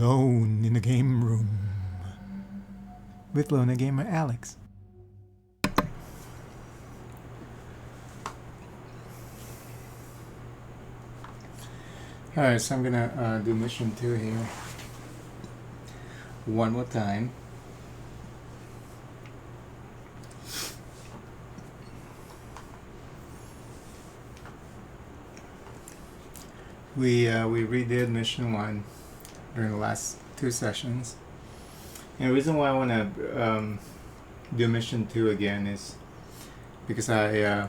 alone in the game room with Lona Gamer Alex. Alright, so I'm gonna do mission 2 here one more time. We redid mission 1 during the last 2 sessions. And the reason why I want to do mission 2 again is because I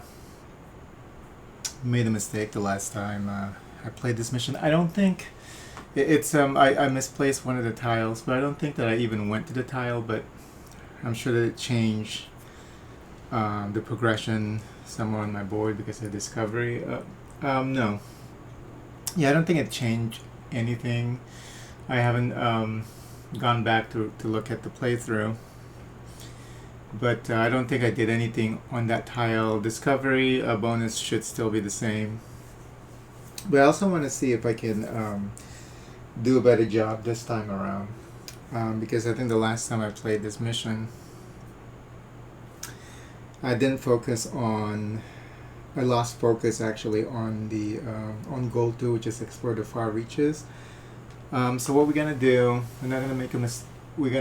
made a mistake the last time I played this mission. I don't think it's I misplaced one of the tiles, but I don't think that I even went to the tile, but I'm sure that it changed the progression somewhere on my board because of discovery. No. Yeah, I don't think it changed anything. I haven't gone back to look at the playthrough, but I don't think I did anything on that tile. Discovery bonus should still be the same, but I also want to see if I can do a better job this time around, because I think the last time I played this mission I didn't focus on I lost focus actually on the on goal 2, which is explore the far reaches. So what we're gonna do, we're not gonna make we're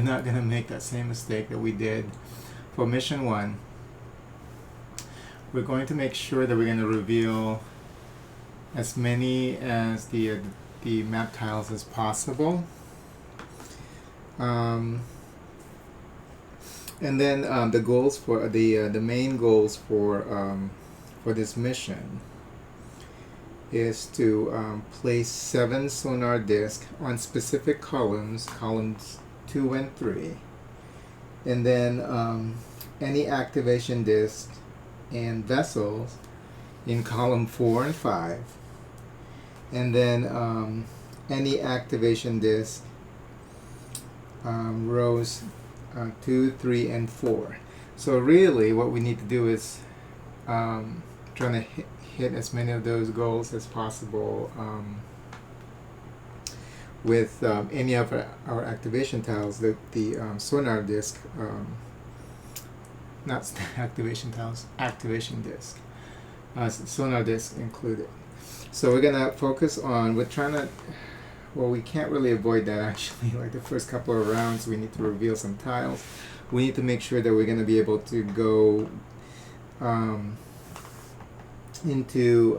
not gonna make that same mistake that we did for mission 1. We're going to make sure that we're gonna reveal as many as the map tiles as possible. And then the goals for the main goals for this mission is to place 7 sonar discs on specific columns 2 and 3, and then any activation discs and vessels in column 4 and 5, and then any activation disc rows 2, 3, and 4. So really what we need to do is trying to hit as many of those goals as possible with any of our activation tiles, the sonar disc, not activation tiles, activation disc, sonar disc included. So we're gonna focus on, we're trying to, well, we can't really avoid that actually. Like the first couple of rounds we need to reveal some tiles. We need to make sure that we're going to be able to go into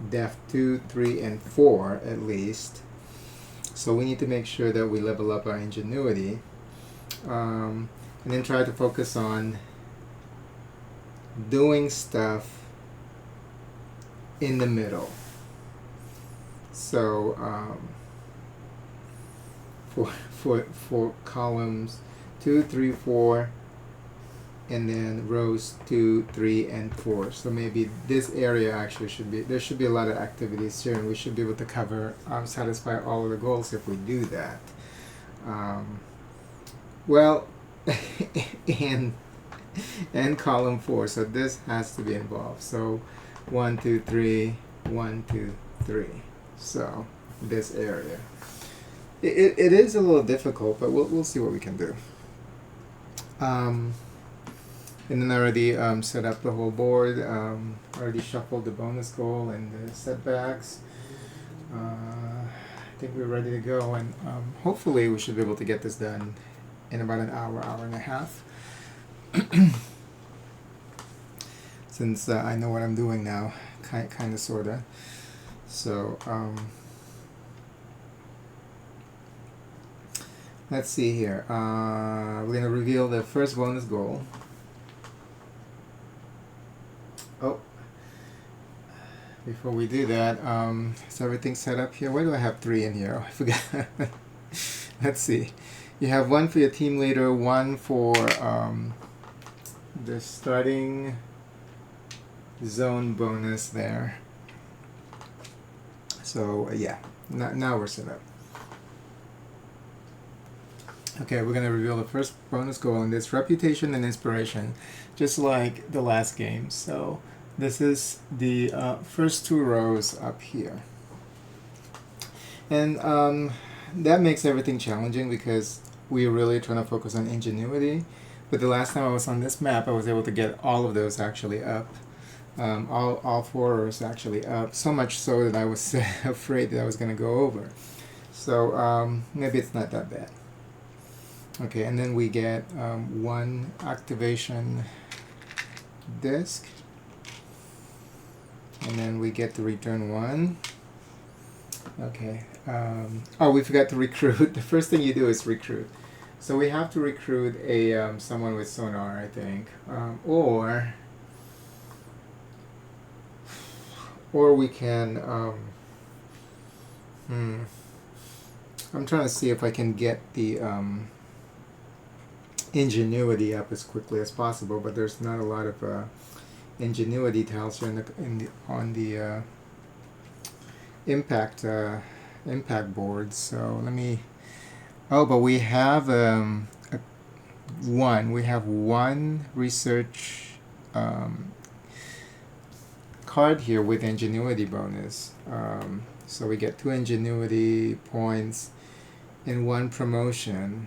depth 2, 3, and 4 at least. So we need to make sure that we level up our ingenuity, and then try to focus on doing stuff in the middle. So for columns 2, 3, 4, and then rows 2, 3, and 4. So maybe this area actually there should be a lot of activities here, and we should be able to cover satisfy all of the goals if we do that. Well, and column 4. So this has to be involved. So 1, 2, 3, 1, 2, 3. So this area, it is a little difficult, but we'll see what we can do. And then I already set up the whole board. Already shuffled the bonus goal and the setbacks. I think we're ready to go, and hopefully we should be able to get this done in about an hour and a half. Since I know what I'm doing now, kind of, sorta. So let's see here. We're going to reveal the first bonus goal. Oh, before we do that, is everything set up here? Why do I have 3 in here? Oh, I forgot. Let's see. You have 1 for your team leader, 1 for the starting zone bonus there. So yeah, now we're set up. Okay, we're going to reveal the first bonus goal, and it's reputation and inspiration, just like the last game. So this is the first 2 rows up here. And that makes everything challenging because we're really trying to focus on ingenuity. But the last time I was on this map, I was able to get all of those actually up. All four rows actually up. So much so that I was afraid that I was going to go over. So maybe it's not that bad. Okay, and then we get one activation disk. And then we get to return one. Okay. Oh, we forgot to recruit. The first thing you do is recruit. So we have to recruit a someone with sonar, I think, or we can. I'm trying to see if I can get the ingenuity up as quickly as possible, but there's not a lot of ingenuity tiles here on the impact board. So let me. Oh, but we have one research card here with ingenuity bonus. So we get 2 ingenuity points and 1 promotion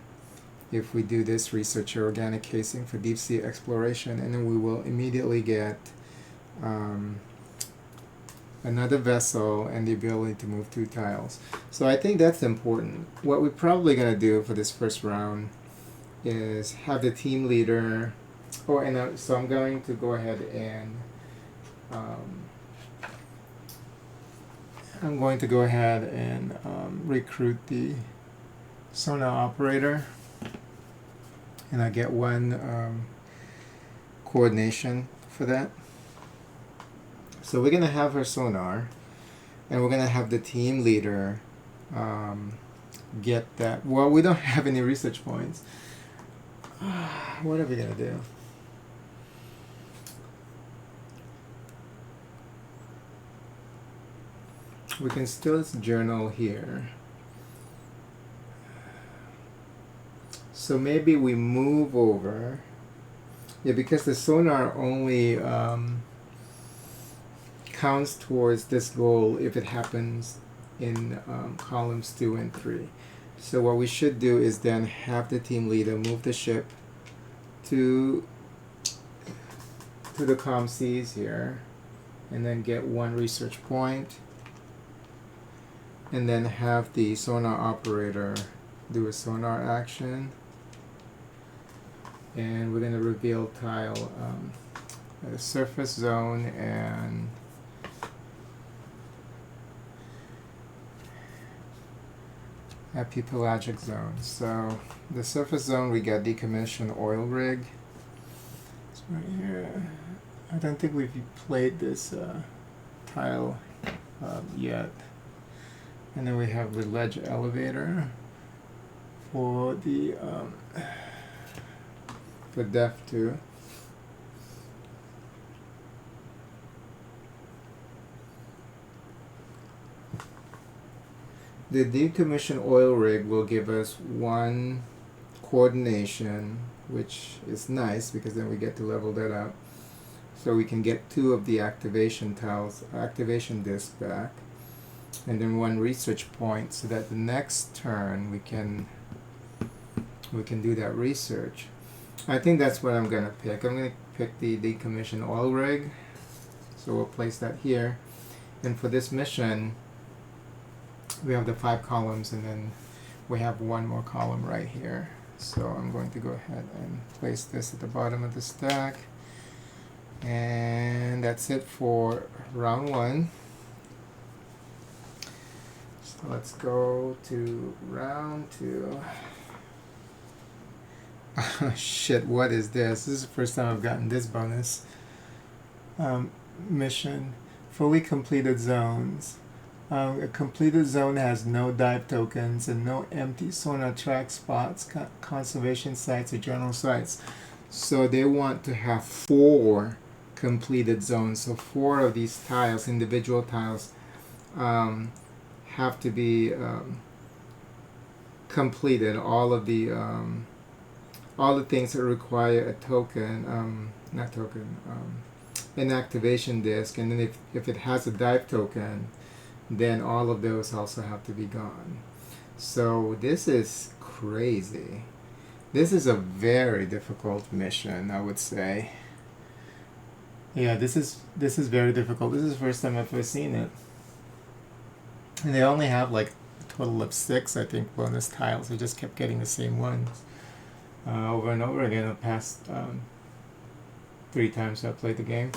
if we do this research organic casing for deep sea exploration, and then we will immediately get another vessel and the ability to move 2 tiles. So I think that's important. What we're probably going to do for this first round is have the team leader. Oh, and so I'm going to go ahead and recruit the sonar operator, and I get 1 coordination for that. So we're going to have her sonar, and we're going to have the team leader get that. Well, we don't have any research points. What are we going to do? We can still journal here. So maybe we move over. Yeah, because the sonar only counts towards this goal if it happens in columns 2 and 3. So what we should do is then have the team leader move the ship to the comm Cs here, and then get 1 research point, and then have the sonar operator do a sonar action. And we're going to reveal tile a surface zone and epipelagic zone. So the surface zone, we got decommissioned oil rig. It's right here. I don't think we've played this tile yet. And then we have the ledge elevator for the for depth 2. The decommissioned oil rig will give us 1 coordination, which is nice because then we get to level that up. So we can get 2 of the activation tiles, activation disc back, and then 1 research point, so that the next turn we can do that research. I think that's what I'm gonna pick. I'm gonna pick the decommissioned oil rig. So we'll place that here. And for this mission, we have the 5 columns, and then we have 1 more column right here. So I'm going to go ahead and place this at the bottom of the stack. And that's it for round 1. So let's go to round 2. Oh shit, what is this? This is the first time I've gotten this bonus. Mission. Fully completed zones. A completed zone has no dive tokens and no empty sonar track spots, conservation sites, or general sites. So they want to have 4 completed zones. So 4 of these tiles, individual tiles, have to be completed. All the things that require a token, an activation disk, and then if it has a dive token, then all of those also have to be gone. So this is crazy. This is a very difficult mission, I would say. Yeah, this is very difficult. This is the first time I've ever seen it. And they only have like a total of 6, I think, bonus tiles. I just kept getting the same ones over and over again the past 3 times I played the game.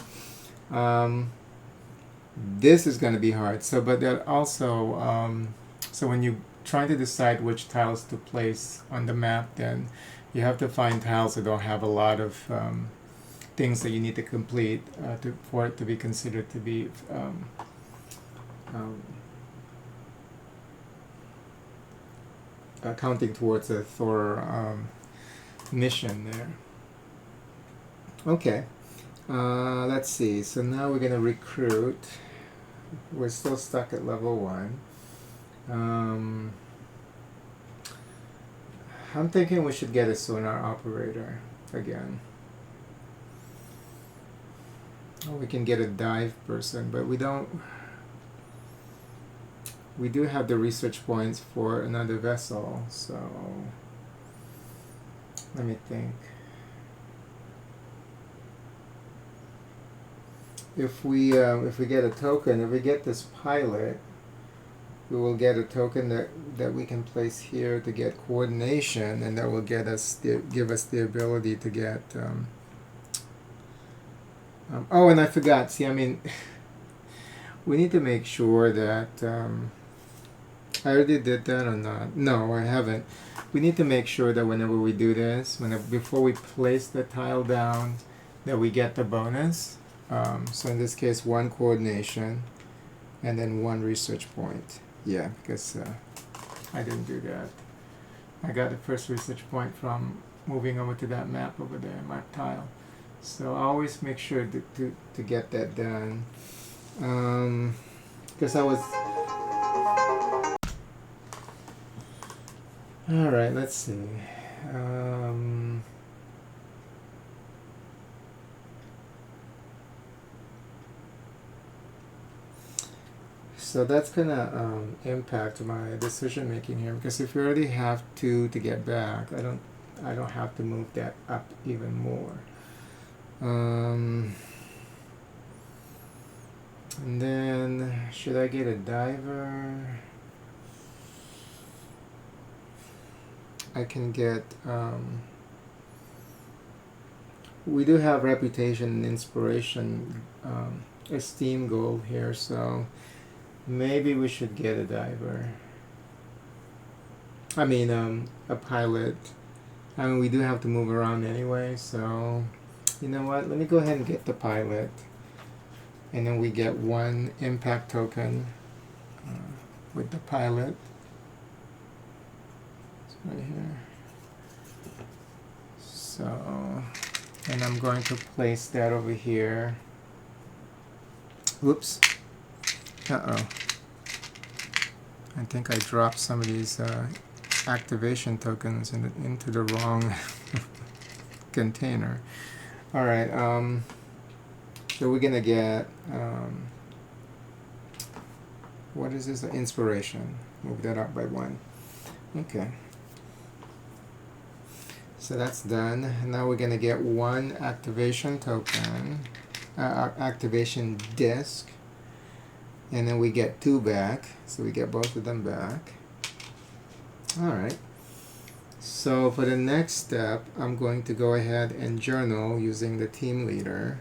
This is going to be hard. So, but that also, so when you trying to decide which tiles to place on the map, then you have to find tiles that don't have a lot of things that you need to complete for it to be considered to be counting towards a thorough mission there. Okay, let's see. So now we're gonna recruit. We're still stuck at level 1. I'm thinking we should get a sonar operator again. Or we can get a dive person, but we don't. We do have the research points for another vessel, so let me think. If we get a token, if we get this pilot, we will get a token that we can place here to get coordination, and that will give us the ability to get. Oh, and I forgot. See, I mean, we need to make sure that. I already did that or not? No, I haven't. We need to make sure that whenever we do this, before we place the tile down, that we get the bonus. So in this case, 1 coordination, and then 1 research point. Yeah, because I didn't do that. I got the first research point from moving over to that map over there, map tile. So I always make sure to get that done. Because I was... Alright, let's see. So that's gonna impact my decision making here, because if you already have 2 to get back, I don't have to move that up even more. And then should I get a diver? I can get. We do have reputation and inspiration, esteem gold here, so maybe we should get a diver. I mean, a pilot. I mean, we do have to move around anyway, so you know what? Let me go ahead and get the pilot, and then we get 1 impact token with the pilot. It's right here. So, and I'm going to place that over here. Whoops. Uh-oh. I think I dropped some of these activation tokens into the wrong container. Alright, so we're gonna get, what is this? Inspiration. Move that up by 1. Okay. So that's done. Now we're gonna get 1 activation token, activation disc, and then we get 2 back. So we get both of them back. Alright. So for the next step, I'm going to go ahead and journal using the team leader.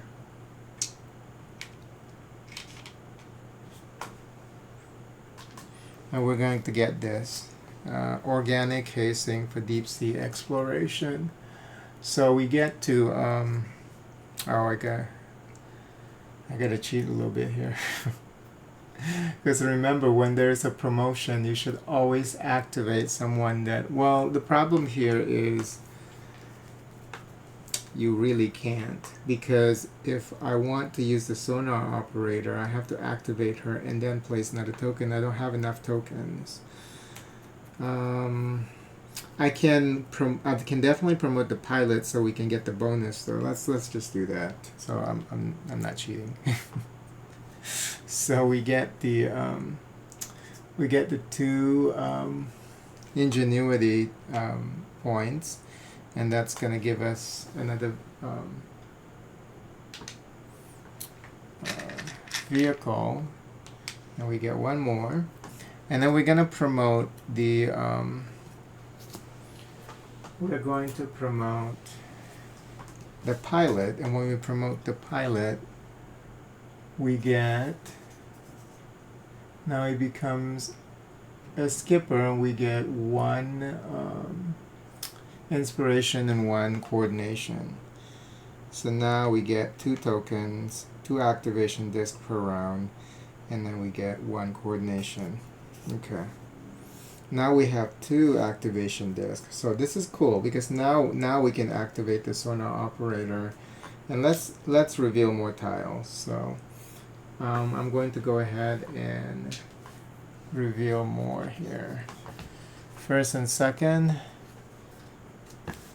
And we're going to get this. Organic casing for deep sea exploration. So we get to, oh, I gotta cheat a little bit here. Because remember, when there's a promotion, you should always activate someone that, well, the problem here is you really can't. Because if I want to use the sonar operator, I have to activate her and then place another token. I don't have enough tokens. I can definitely promote the pilot so we can get the bonus. So let's just do that. So I'm not cheating. So we get the 2 ingenuity points, and that's going to give us another uh, vehicle, and we get one more, and then we're going to promote the we're going to promote the pilot, and when we promote the pilot, we get, now he becomes a skipper, and we get one inspiration and one coordination. So now we get 2 tokens, 2 activation discs per round, and then we get 1 coordination. Okay. Now we have 2 activation discs. So this is cool because now we can activate the sonar operator, and let's reveal more tiles. So I'm going to go ahead and reveal more here. First and second,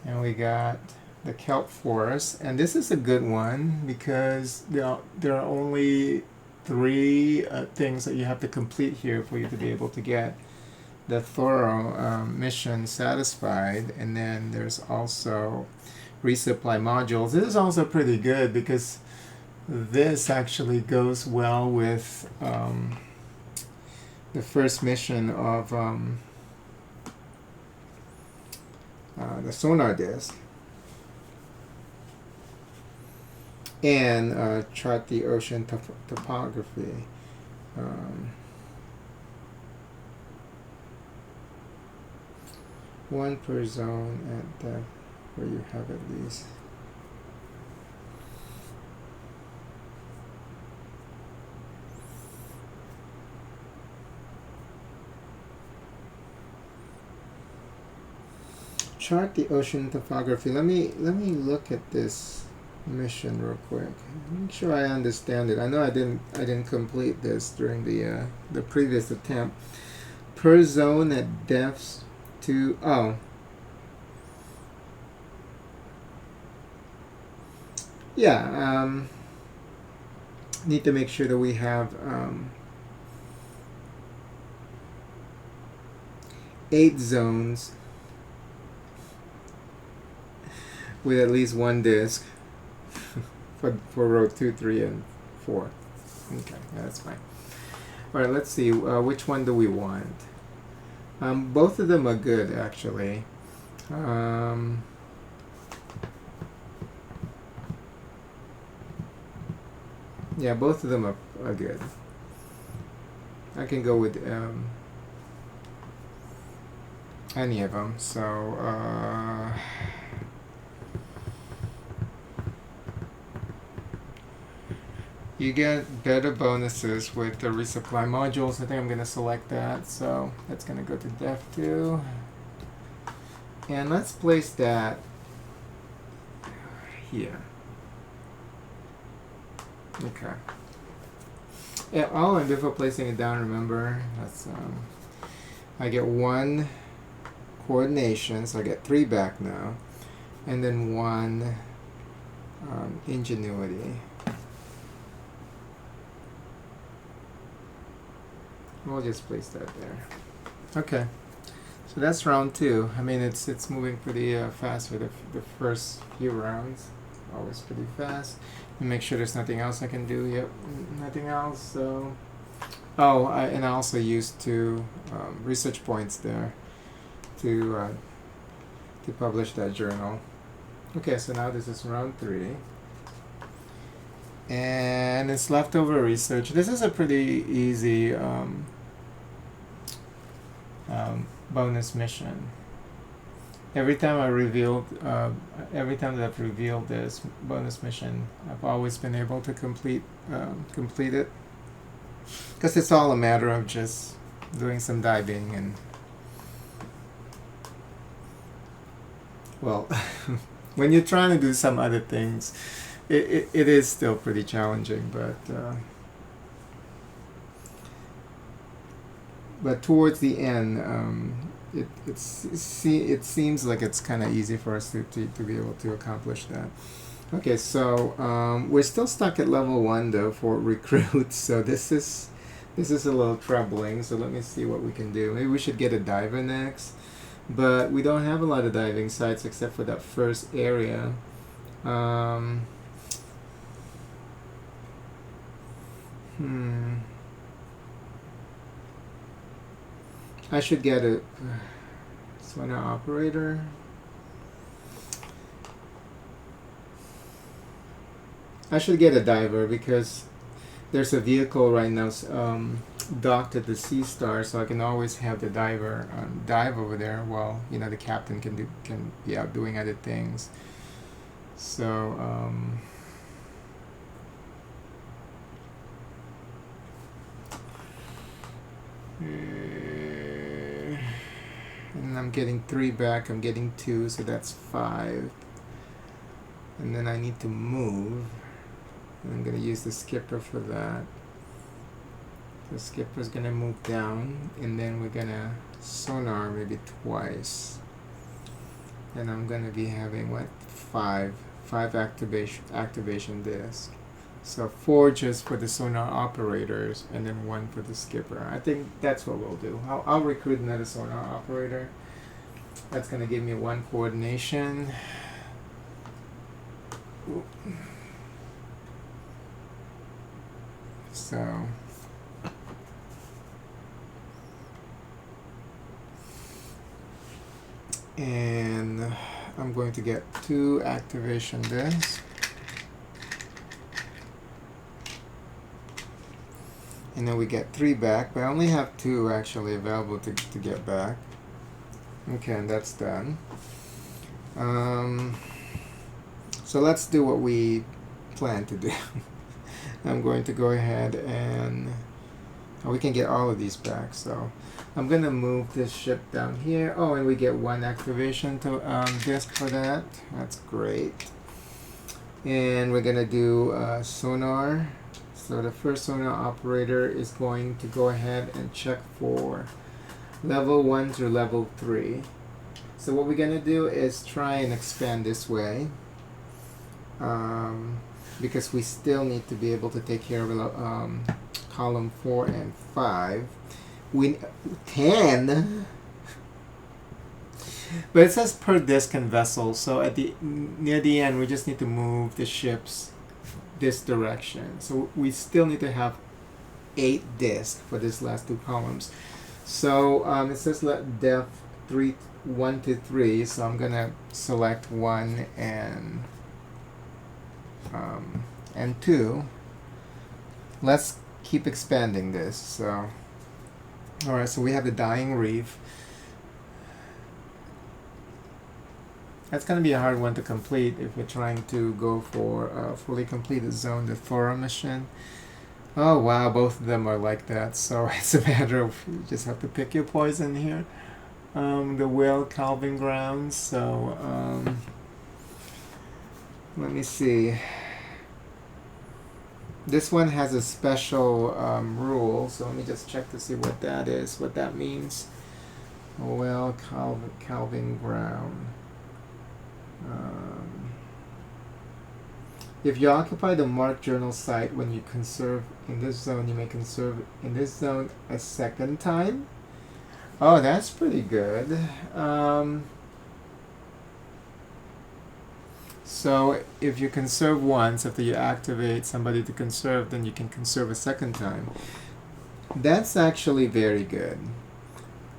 and we got the kelp forest, and this is a good one because there are only 3 things that you have to complete here for you to be able to get the thorough mission satisfied. And then there's also resupply modules. This is also pretty good because this actually goes well with the first mission of the sonar disc, and chart the ocean topography. One per zone at depth, where you have at least. Chart the ocean topography. Let me look at this mission real quick. Make sure I understand it. I know I didn't complete this during the previous attempt. Per zone at depths to need to make sure that we have 8 zones with at least 1 disc for row 2, 3, and 4. Okay, that's fine. All right, let's see. Which one do we want? Both of them are good, actually. Yeah, both of them are good. I can go with any of them. So you get better bonuses with the resupply modules. I think I'm going to select that. So that's going to go to Def 2. And let's place that here. Okay. Yeah, and before placing it down, remember, that's I get 1 coordination, so I get 3 back now. And then 1 ingenuity. We'll just place that there. Okay, so that's round 2. I mean, it's moving pretty fast for the first few rounds. Always pretty fast. And make sure there's nothing else I can do. Yep, nothing else. So, I also used 2 research points there to publish that journal. Okay, so now this is round 3. And it's leftover research. This is a pretty easy bonus mission. Every time that I've revealed this bonus mission, I've always been able to complete it, because it's all a matter of just doing some diving and, well, when you're trying to do some other things, it is still pretty challenging, but towards the end, it seems like it's kind of easy for us to be able to accomplish that. Okay, so we're still stuck at level 1 though for recruits, so this is a little troubling. So let me see what we can do. Maybe we should get a diver next. but we don't have a lot of diving sites except for that first area. I should get a sonar operator. I should get a diver because there's a vehicle right now docked at the Sea Star, so I can always have the diver dive over there while the captain can be out doing other things. So and I'm getting 3 back. I'm getting 2, so that's 5. And then I need to move. And I'm going to use the skipper for that. The skipper's going to move down, and then we're going to sonar maybe twice. And I'm going to be having what? 5 activation discs. So 4 just for the sonar operators, and then 1 for the skipper. I think that's what we'll do. I'll recruit another sonar operator. That's going to give me 1 coordination. Ooh. So and I'm going to get 2 activation discs. And then we get 3 back, but I only have 2 actually available to get back. Okay, and that's done. So let's do what we plan to do. I'm going to go ahead and we can get all of these back. So I'm going to move this ship down here. Oh, and we get 1 activation to disc for that. That's great. And we're going to do sonar. So the first sonar operator is going to go ahead and check for level 1 through level 3. So what we're going to do is try and expand this way. Because we still need to be able to take care of column 4 and 5. 10. But it says per disc and vessel, so at near the end we just need to move the ships this direction. So we still need to have 8 discs for this last 2 columns. So it says let depth 1 to 3, so I'm gonna select 1 and 2. Let's keep expanding this. So alright, so we have the dying reef. That's going to be a hard one to complete if we're trying to go for a fully completed zone, the Thora mission. Oh wow, both of them are like that, so it's a matter of you just have to pick your poison here. The whale calving grounds, so let me see. This one has a special rule, so let me just check to see what that is, what that means. Whale calving ground. If you occupy the marked journal site when you conserve in this zone, you may conserve in this zone a second time. Oh, that's pretty good. So if you conserve once, after you activate somebody to conserve, then you can conserve a second time. That's actually very good.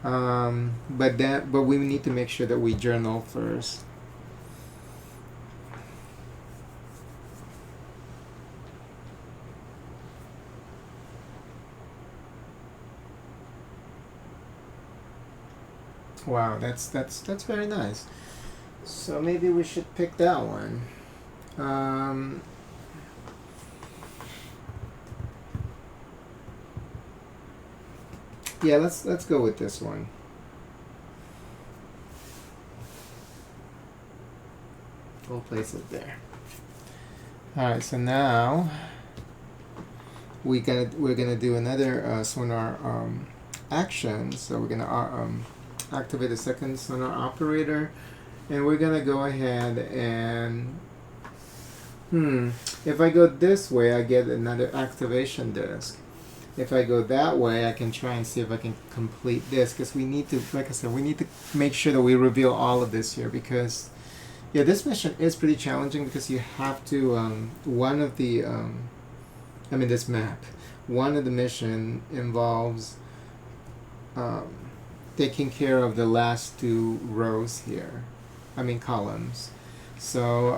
But we need to make sure that we journal first. Wow, that's very nice. So maybe we should pick that one. Yeah, let's go with this one. We'll place it there. All right, so now we're gonna do another sonar action. So we're gonna activate a second sonar operator, and we're gonna go ahead and if I go this way, I get another activation disk. if I go that way, I can try and see if I can complete this, because we need to, like I said, we need to make sure that we reveal all of this here, because yeah, this mission is pretty challenging, because you have to one of the this map, one of the mission involves taking care of the last two rows here, columns. So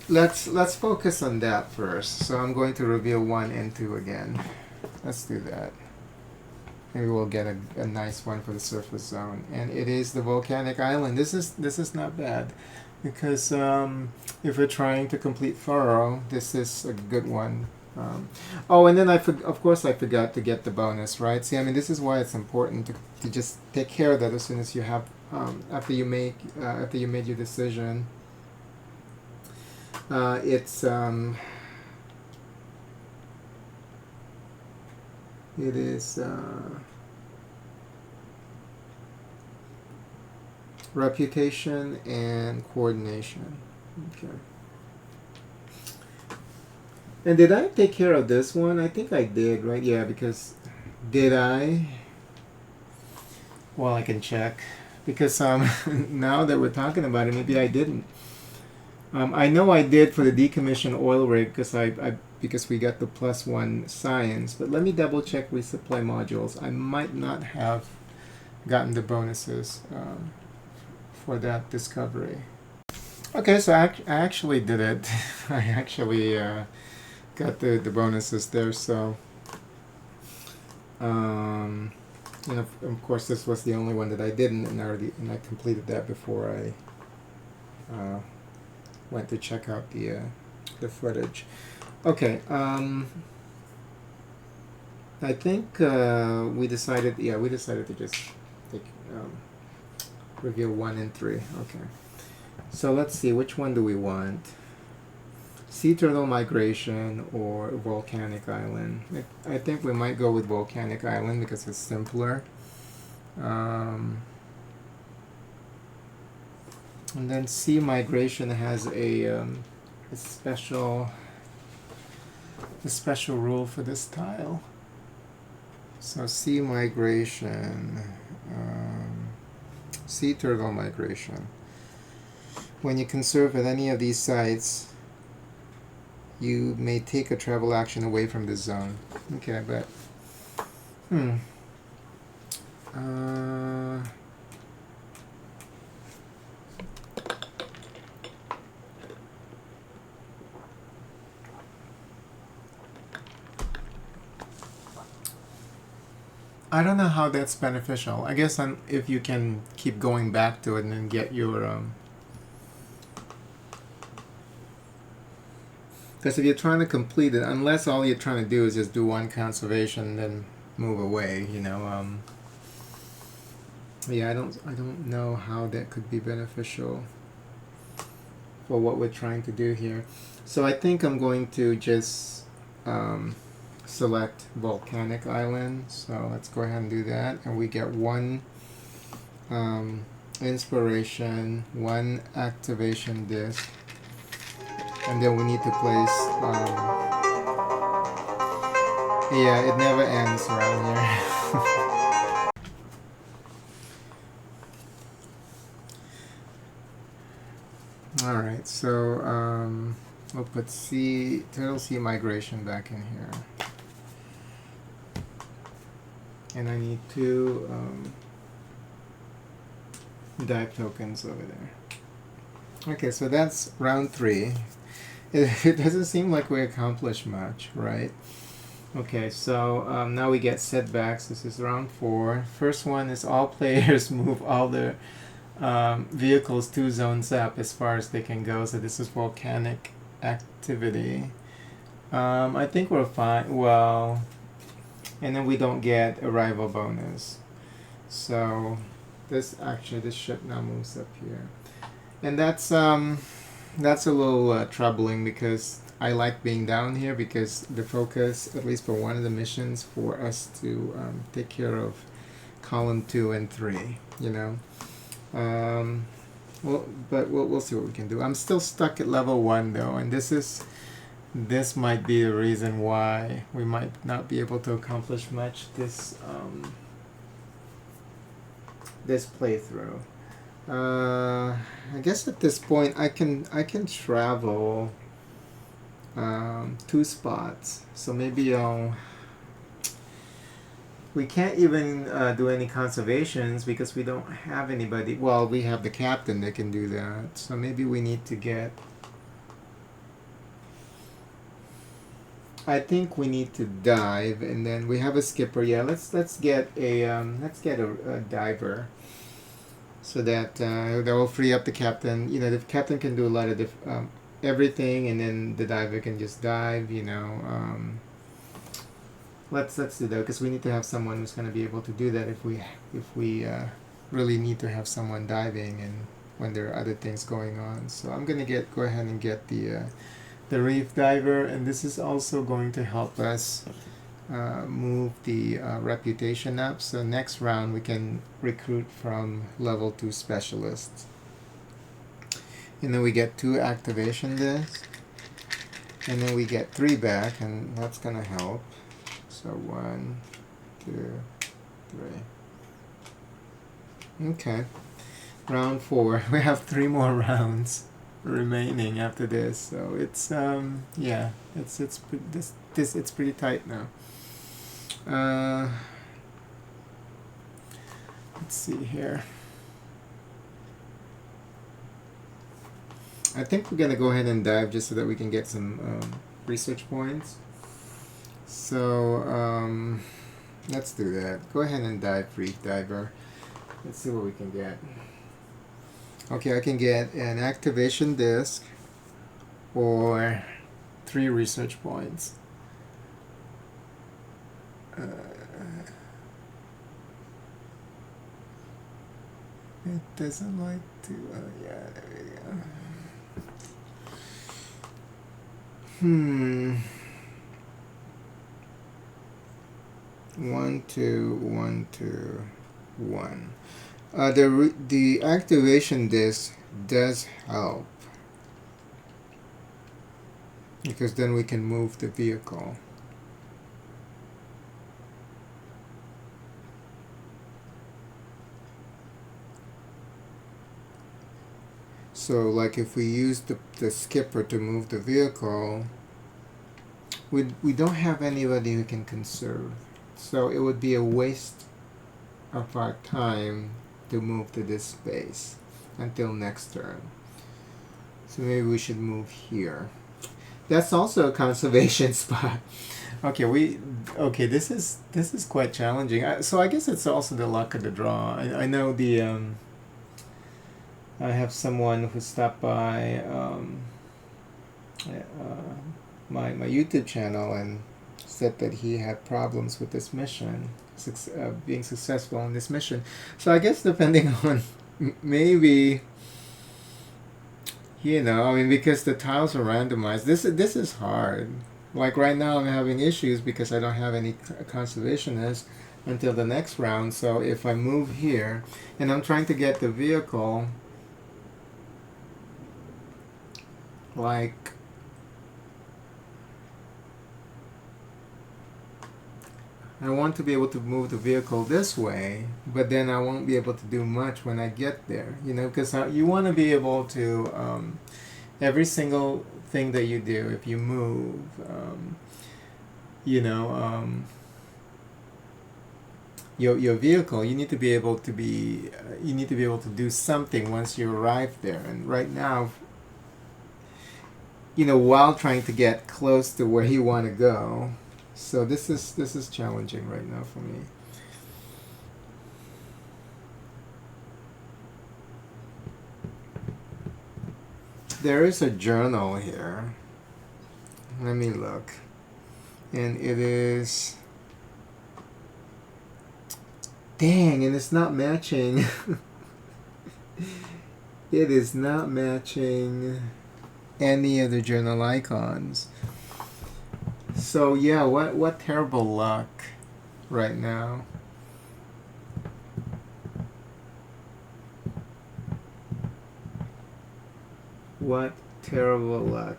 let's focus on that first. So I'm going to reveal 1 and 2 again. Let's do that. Maybe we'll get a nice one for the surface zone, and it is the volcanic island. This is not bad, because if we're trying to complete furrow, this is a good one. Oh, and then of course I forgot to get the bonus, right? See, this is why it's important to just take care of that as soon as you have after you made your decision. It is reputation and coordination. Okay. And did I take care of this one? I think I did, right? Yeah, because did I? Well, I can check, because now that we're talking about it, maybe I didn't. I know I did for the decommissioned oil rig, because we got the +1 science, but let me double check resupply modules. I might not have gotten the bonuses for that discovery. Okay, so I actually did it. I actually got the bonuses there. So of course this was the only one that I didn't, and I completed that before I went to check out the footage. Okay, I think we decided to just take reveal 1 and 3. Okay, so let's see, which one do we want? Sea turtle migration or volcanic island? I think we might go with volcanic island because it's simpler. And then sea migration has a special rule for this tile. So sea migration, sea turtle migration. When you conserve at any of these sites, you may take a travel action away from the zone. Okay, but I don't know how that's beneficial. I guess if you can keep going back to it and then get your because if you're trying to complete it, unless all you're trying to do is just do one conservation and then move away, yeah, I don't know how that could be beneficial for what we're trying to do here. So I think I'm going to just select volcanic island. So let's go ahead and do that, and we get 1 inspiration, 1 activation disc, and then we need to place yeah, it never ends around here. Alright, so we'll put turtle sea migration back in here. And I need 2 dive tokens over there. Okay, so that's round 3. It doesn't seem like we accomplished much, right? Okay, so now we get setbacks. This is round 4. First one is all players move all their vehicles 2 zones up as far as they can go. So this is volcanic activity. I think we're fine. Well, and then we don't get arrival bonus. So this ship now moves up here, and that's a little troubling, because I like being down here, because the focus, at least for one of the missions, for us to take care of column 2 and 3, Well, but we'll see what we can do. I'm still stuck at level 1 though, and this might be the reason why we might not be able to accomplish much this playthrough. I guess at this point I can travel 2 spots. So maybe we can't even do any conservations because we don't have anybody. Well, we have the captain that can do that. So maybe we need to get. I think we need to dive, and then we have a skipper. Yeah, let's get a diver, so that that will free up the captain. You know, the captain can do a lot of everything, and then the diver can just dive. You know, let's do that because we need to have someone who's going to be able to do that if we really need to have someone diving and when there are other things going on. So I'm going to go ahead and get the reef diver, and this is also going to help us move the reputation up. So next round we can recruit from level 2 specialists, and then we get 2 activation discs, and then we get 3 back, and that's gonna help. So 1, 2, 3. Okay, round 4. We have 3 more rounds remaining after this, so it's yeah, it's pretty tight now. Let's see here. I think we're gonna go ahead and dive just so that we can get some research points. So let's do that. Go ahead and dive, reef diver. Let's see what we can get. Okay, I can get an activation disc or 3 research points. It doesn't like to. Yeah, there we go. 1, 2, 1, 2, 1. The activation disc does help because then we can move the vehicle. So like if we use the skipper to move the vehicle, we don't have anybody who can conserve. So it would be a waste of our time to move to this space until next turn. So maybe we should move here. That's also a conservation spot. Okay, this is quite challenging. So I guess it's also the luck of the draw. I know I have someone who stopped by my YouTube channel and said that he had problems with this mission, being successful in this mission. So I guess depending on maybe, you know, I mean, because the tiles are randomized, this is hard. Like right now I'm having issues because I don't have any conservationists until the next round. So if I move here and I'm trying to get the vehicle, like I want to be able to move the vehicle this way, but then I won't be able to do much when I get there, you know, because you want to be able to, every single thing that you do, if you move, you know, your vehicle, you need to be able to do something once you arrive there. And right now, you know, while trying to get close to where you want to go. So this is challenging right now for me. There is a journal here. Let me look. And it is... Dang, and it's not matching. It is not matching any of the journal icons. So yeah, what terrible luck right now. What terrible luck.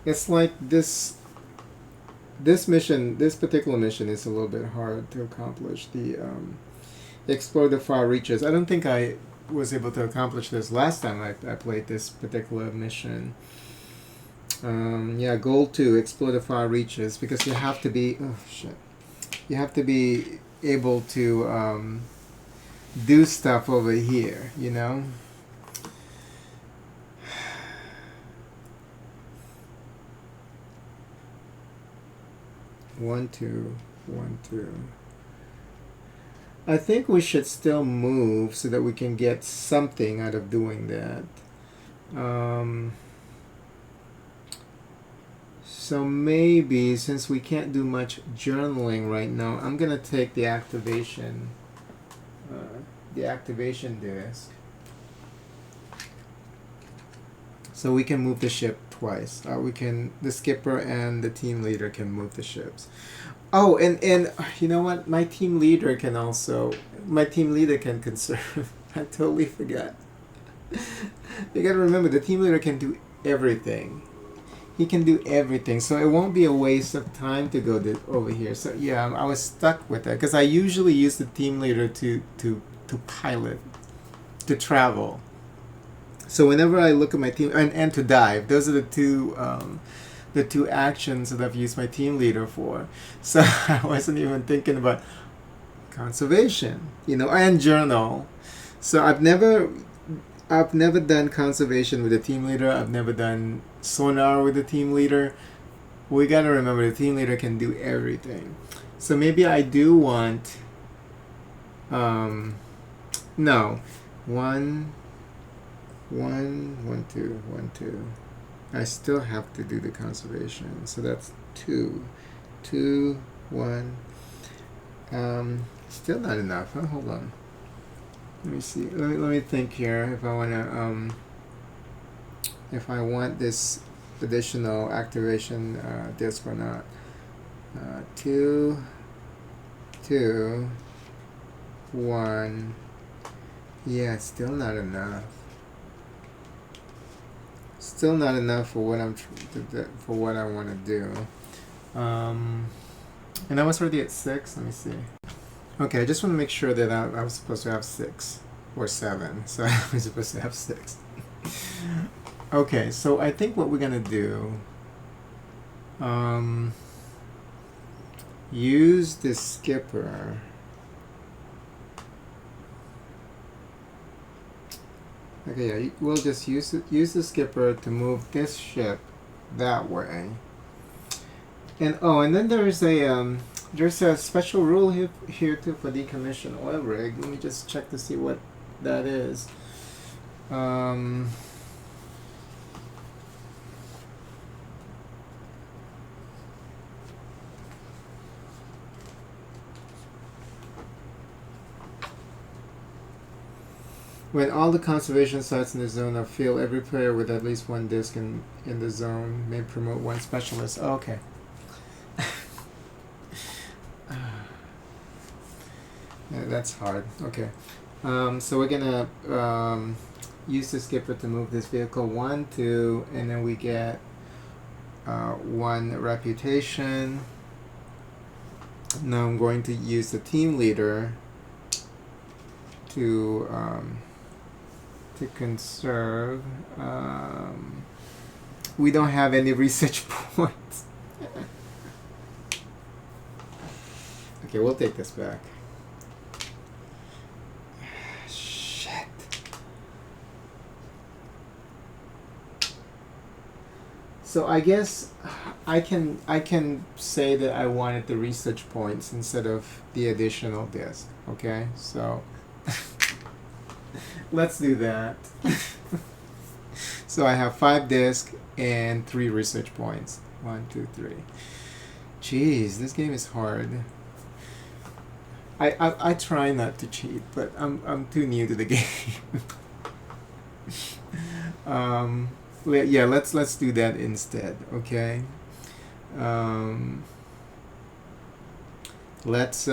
It's like this particular mission is a little bit hard to accomplish. The explore the far reaches. I don't think I was able to accomplish this last time I played this particular mission. Yeah, goal 2, explore the far reaches, because you have to be, you have to be able to do stuff over here, you know? One, two, 1, 2. I think we should still move so that we can get something out of doing that. So maybe, since we can't do much journaling right now, I'm gonna take the activation disk. So we can move the ship twice. The skipper and the team leader can move the ships. Oh, and you know what? My team leader can conserve. I totally forgot. You gotta remember, the team leader can do everything. He can do everything, so it won't be a waste of time to go over here. So yeah, I was stuck with that because I usually use the team leader to pilot, to travel. So whenever I look at my team and to dive, those are the two actions that I've used my team leader for. So I wasn't even thinking about conservation, and journal. So I've never done conservation with the team leader. I've never done sonar with the team leader. We gotta remember, the team leader can do everything. So maybe I do want no, 1, 2, 1, 2. I still have to do the conservation. So that's 2, 1. Still not enough, huh? Hold on. Let me see. Let me think here. If I wanna if I want this additional activation disk or not. 2, 1. Yeah, it's still not enough. Still not enough for what for what I want to do. And I was already at 6. Let me see. Okay, I just want to make sure that I was supposed to have 6 or 7. So I was supposed to have 6. Okay, so I think what we're gonna do, use the skipper. Okay, yeah, we'll just use the skipper to move this ship that way. And and then there's a special rule here too for decommission oil rig. Let me just check to see what that is. When all the conservation sites in the zone are filled, every player with at least 1 disc in the zone may promote 1 specialist. Oh, okay. Yeah, that's hard. Okay. So we're gonna use the skipper to move this vehicle 1, 2, and then we get 1 reputation. Now I'm going to use the team leader to conserve. We don't have any research points. Okay, we'll take this back. Shit. So I guess I can say that I wanted the research points instead of the additional disc. Okay, so let's do that. So I have 5 discs and 3 research points. 1, 2, 3. Jeez, this game is hard. I try not to cheat, but I'm too new to the game. Yeah, let's do that instead. Okay. Let's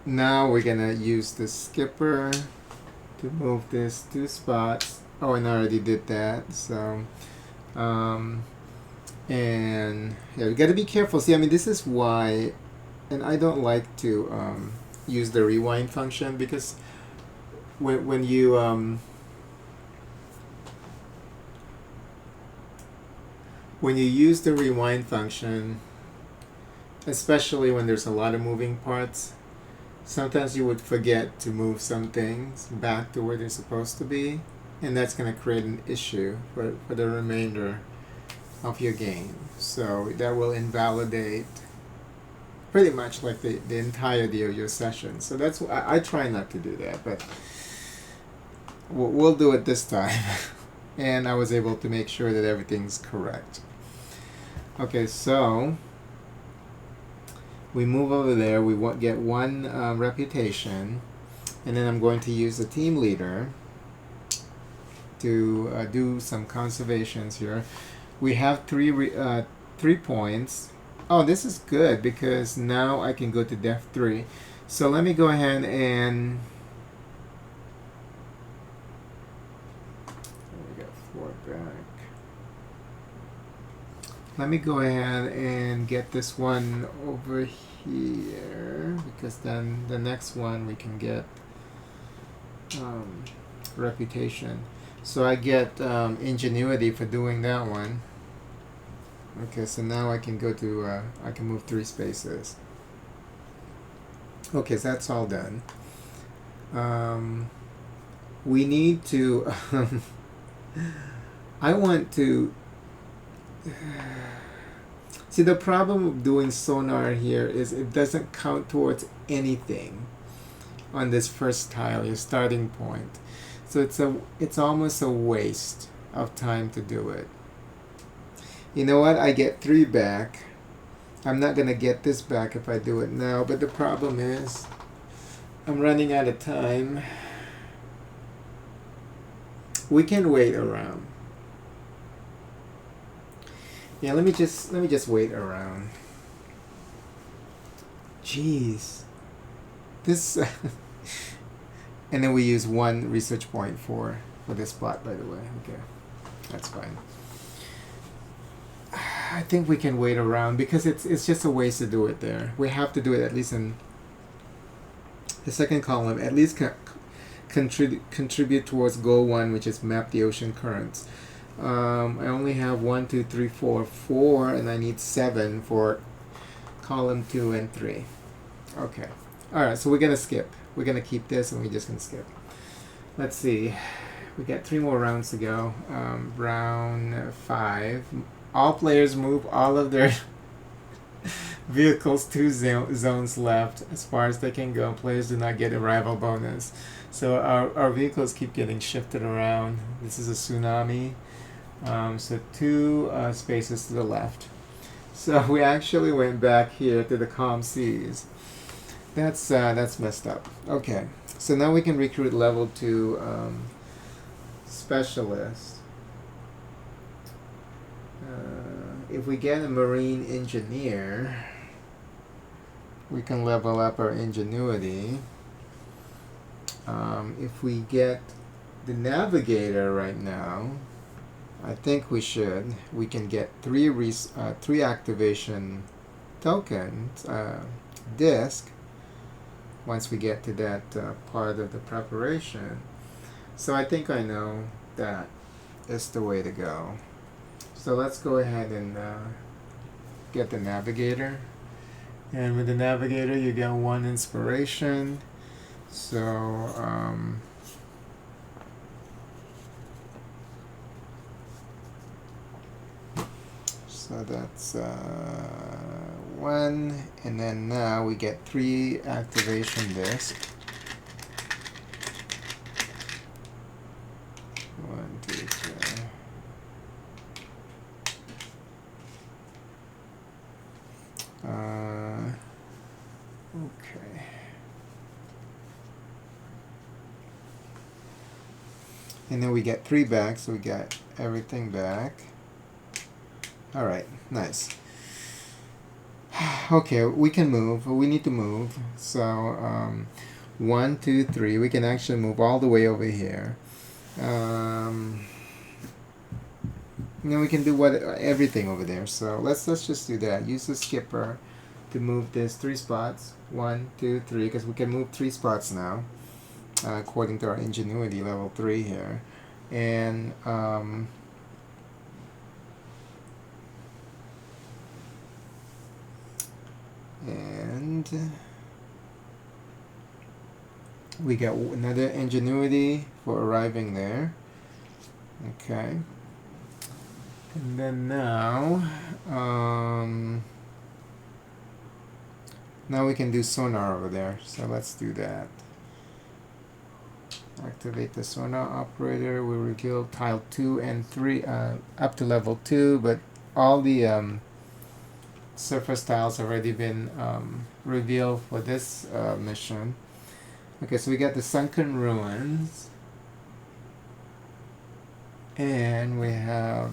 now we're gonna use the skipper to move this 2 spots. Oh, and I already did that. So, and yeah, we gotta be careful. See, I mean, this is why, and I don't like to use the rewind function, because when you use the rewind function, especially when there's a lot of moving parts, sometimes you would forget to move some things back to where they're supposed to be, and that's going to create an issue for the remainder of your game. So that will invalidate pretty much like the entirety of your session. So that's I try not to do that, but we'll do it this time. And I was able to make sure that everything's correct. Okay, so we move over there. We get 1 reputation, and then I'm going to use the team leader to do some conservations here. We have 3 points. Oh, this is good because now I can go to depth 3. So let me go ahead and we got 4 back. Let me go ahead and get this one over here, because then the next one we can get reputation. So I get ingenuity for doing that one. Okay, so now I can go to, I can move 3 spaces. Okay, so that's all done. We need to, I want to, see, the problem of doing sonar here is it doesn't count towards anything on this first tile, your starting point. So it's almost a waste of time to do it. You know what? I get 3 back. I'm not going to get this back if I do it now, but the problem is I'm running out of time. We can wait around. Yeah, let me just wait around. Jeez. This and then we use 1 research point for this spot, by the way. Okay. That's fine. I think we can wait around because it's just a waste to do it there. We have to do it at least in the second column, at least contribute towards goal 1, which is map the ocean currents. I only have 1, 2, 3, 4, 4, and I need 7 for column 2 and 3. Okay. Alright, so we're going to skip. We're going to keep this and we're just going to skip. Let's see. We got 3 more rounds to go. Round 5. All players move all of their vehicles 2 zones left as far as they can go. Players do not get arrival bonus. So our vehicles keep getting shifted around. This is a tsunami. So 2 spaces to the left. So we actually went back here to the calm seas. That's messed up. Okay, so now we can recruit level 2 specialist. If we get a marine engineer, we can level up our ingenuity. If we get the navigator right now, I think we can get 3 activation tokens, disc, once we get to that part of the preparation. So I think I know that is the way to go. So let's go ahead and get the navigator. And with the navigator you get 1 inspiration. So so that's 1, and then now we get 3 activation disc. 1, 2, 3. Okay. And then we get 3 back, so we got everything back. Alright, nice. Okay, we can move. We need to move. So, 1, 2, 3. We can actually move all the way over here. Then we can do everything over there. So let's just do that. Use the skipper to move this 3 spots. 1, 2, 3, because we can move 3 spots now, according to our ingenuity level 3 here, and we got another ingenuity for arriving there. Okay. And then now we can do sonar over there. So let's do that. Activate the sonar operator. We reveal tile 2 and 3 up to level 2, but all the surface tiles have already been revealed for this mission. Okay, so we got the sunken ruins, and we have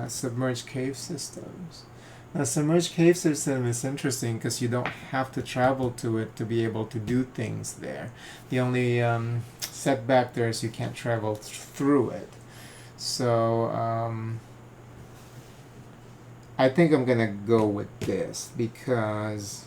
submerged cave systems. Now, submerged cave system is interesting because you don't have to travel to it to be able to do things there. The only setback there is you can't travel through it. So I think I'm gonna go with this because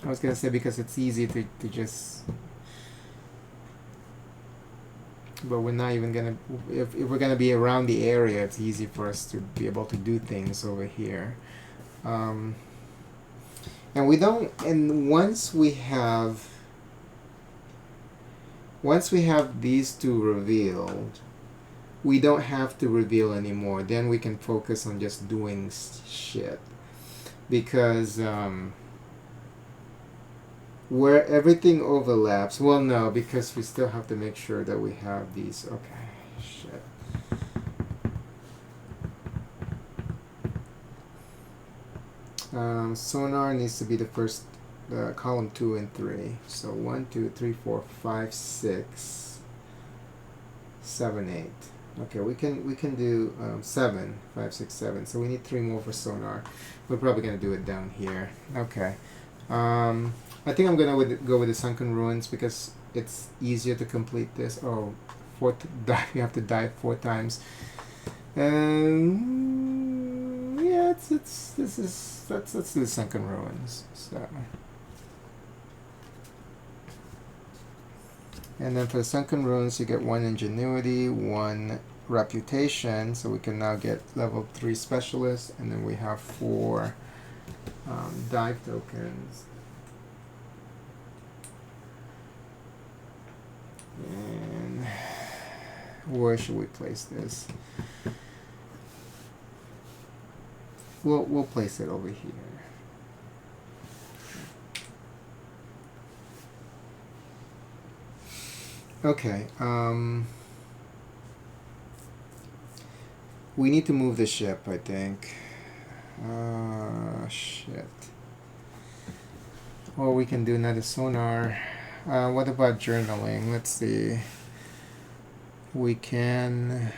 I was gonna say because it's easy to just, but we're not even gonna, if we're gonna be around the area, it's easy for us to be able to do things over here. And we don't, and once we have these two revealed, we don't have to reveal anymore. Then we can focus on just doing shit, because where everything overlaps, well, no, because we still have to make sure that we have these. Okay, shit. Sonar needs to be the first, column 2 and 3. So 1, 2, 3, 4, 5, 6, 7, 8. Okay, we can do 7, 5, 6, 7. So we need 3 more for sonar. We're probably gonna do it down here. Okay. I think I'm gonna go with the sunken ruins because it's easier to complete this. Oh, dive. You have to dive 4 times. Yeah, let's do the sunken ruins. So, and then for the sunken ruins, you get 1 ingenuity, 1 reputation. So we can now get level 3 specialist, and then we have 4 dive tokens. And where should we place this? We'll place it over here. Okay. We need to move the ship, I think. Shit. Or we can do another sonar. What about journaling? Let's see. We can.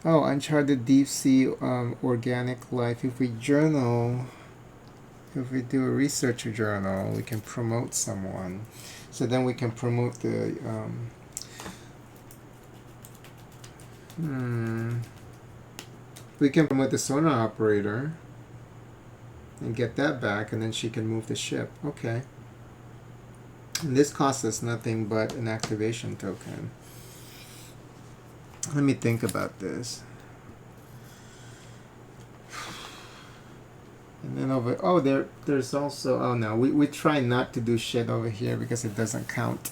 Oh, uncharted deep sea organic life. If we journal, if we do a researcher journal, we can promote someone. So then we can promote the. We can promote the sonar operator and get that back, and then she can move the ship. Okay. And this costs us nothing but an activation token. Let me think about this. And then there's also, oh no, we try not to do shit over here because it doesn't count.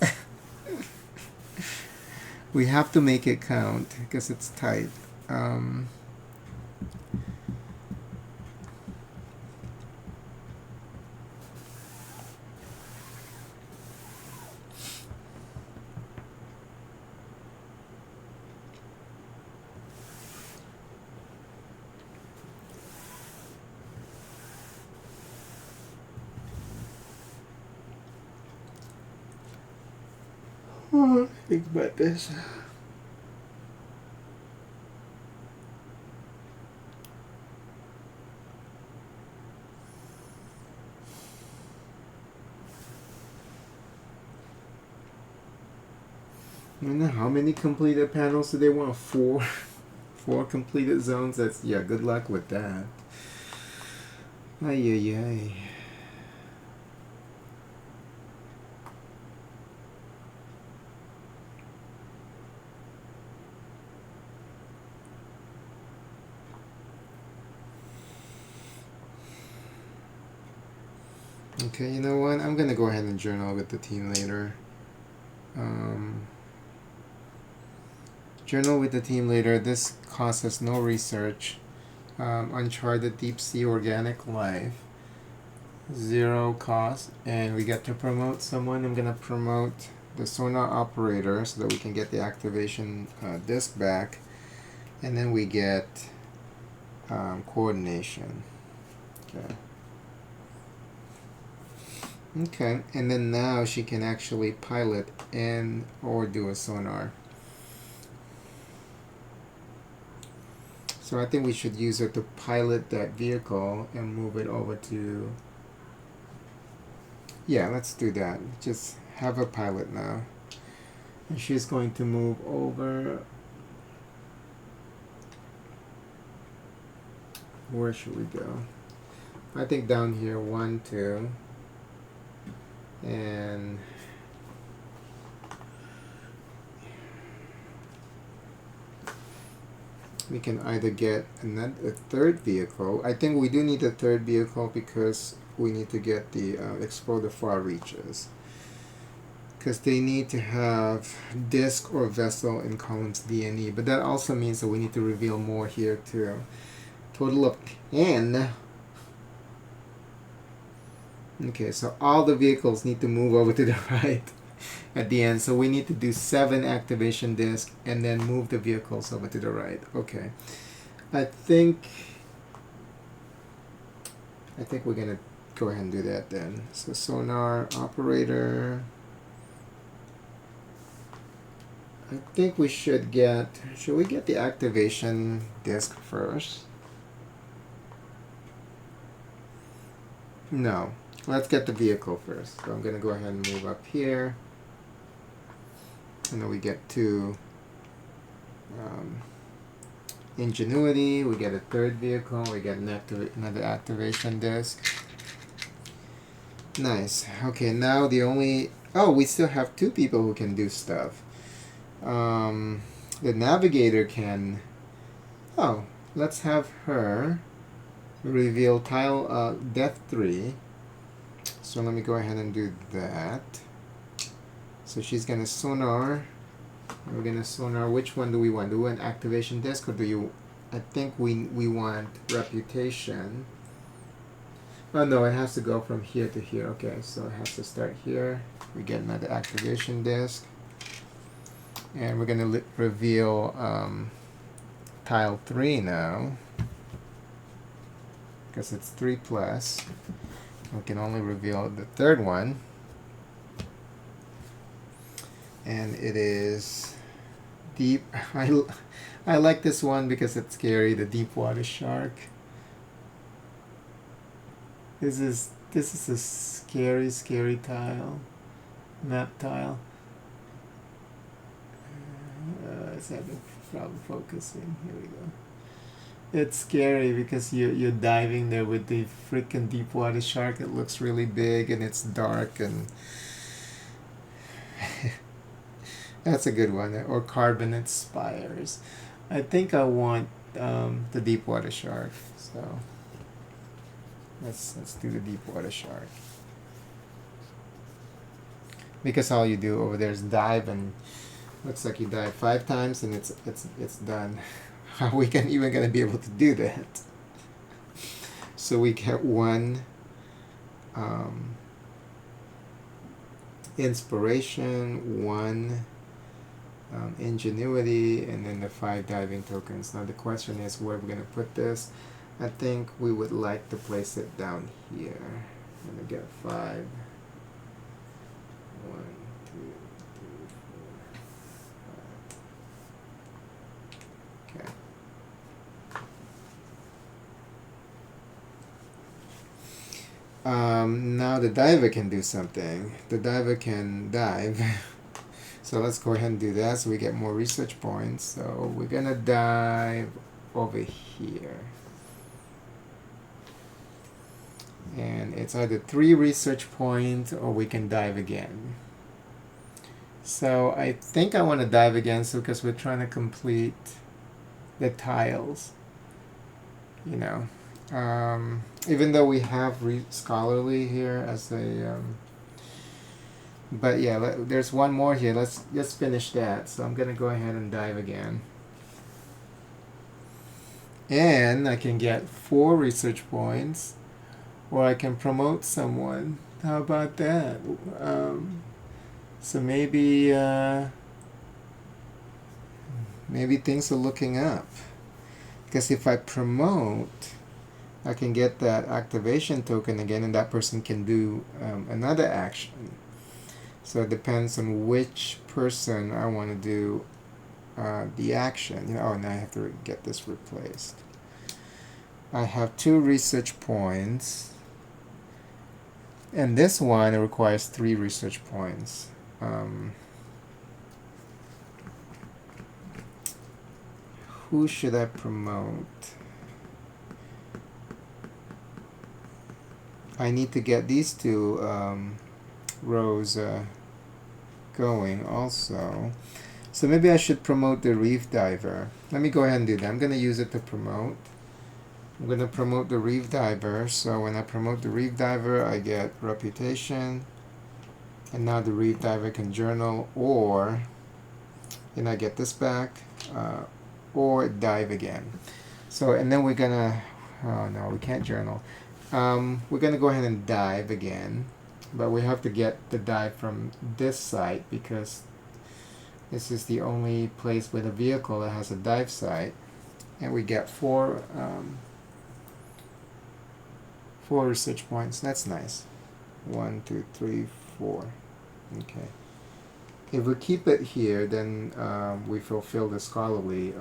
We have to make it count because it's tight. Think about this. I don't know how many completed panels do they want? 4. 4 completed zones. That's, yeah. Good luck with that. Ay ay ay. Okay, you know what? I'm gonna go ahead and journal with the team later. Journal with the team later. This costs us no research. Uncharted Deep Sea Organic Life. 0 cost. And we get to promote someone. I'm gonna promote the sonar operator so that we can get the activation disc back. And then we get coordination. Okay. Okay, and then now she can actually pilot and or do a sonar. So I think we should use her to pilot that vehicle and move it over to... Yeah, let's do that. Just have her pilot now. And she's going to move over... Where should we go? I think down here, 1, 2... And we can either get a third vehicle. I think we do need a third vehicle because we need to get the explore the far reaches. Because they need to have disc or vessel in columns D and E. But that also means that we need to reveal more here too. Total of 10. Okay, so all the vehicles need to move over to the right at the end. So we need to do 7 activation discs and then move the vehicles over to the right. Okay. I think we're going to go ahead and do that then. So sonar operator. I think we should we get the activation disc first? No. Let's get the vehicle first. So I'm going to go ahead and move up here. And then we get to Ingenuity. We get a third vehicle. We get another activation disc. Nice. Okay, now the only... Oh, we still have 2 people who can do stuff. The navigator can... Oh, let's have her reveal tile depth 3. So let me go ahead and do that. So she's gonna sonar. We're gonna sonar. Which one do we want? Do we want activation disc or do you? I think we want reputation. Oh no, it has to go from here to here. Okay, so it has to start here. We get another activation disc, and we're gonna reveal tile 3 now because it's 3 plus. We can only reveal the third one. And it is deep. I like this one because it's scary, the deep water shark. This is a scary tile. Map tile. It's having problem focusing. Here we go. It's scary because you're diving there with the freaking deep water shark. It looks really big and it's dark and that's a good one. Or carbonate spires. I think I want the deep water shark. So let's do the deep water shark. Because all you do over there is dive and looks like you dive 5 times and it's done. How are we even gonna be able to do that? So we get 1 inspiration, 1 ingenuity, and then the 5 diving tokens. Now the question is where we're gonna put this. I think we would like to place it down here. I'm gonna get 5. 1, 2, 3, Now the diver can do something. The diver can dive. So let's go ahead and do that so we get more research points. So we're gonna dive over here. And it's either 3 research points or we can dive again. So I think I want to dive again, so because we're trying to complete the tiles, you know. Even though we have scholarly here as a, but yeah, there's one more here. Let's just finish that. So I'm gonna go ahead and dive again, and I can get 4 research points, or I can promote someone. How about that? So maybe maybe things are looking up, because if I promote, I can get that activation token again, and that person can do another action. So it depends on which person I want to do the action. Oh, now I have to get this replaced. I have 2 research points, and this one requires 3 research points. Who should I promote? I need to get these 2 rows going also. So maybe I should promote the reef diver. Let me go ahead and do that. I'm going to use it to promote. I'm going to promote the reef diver. So when I promote the reef diver, I get reputation. And now the reef diver can journal, or, and I get this back, or dive again. So, and then we're going to, oh no, we can't journal. We're going to go ahead and dive again, but we have to get the dive from this site, because this is the only place with a vehicle that has a dive site, and we get 4 research points. That's nice. 1, 2, 3, 4. Okay. If we keep it here, then we fulfill the scholarly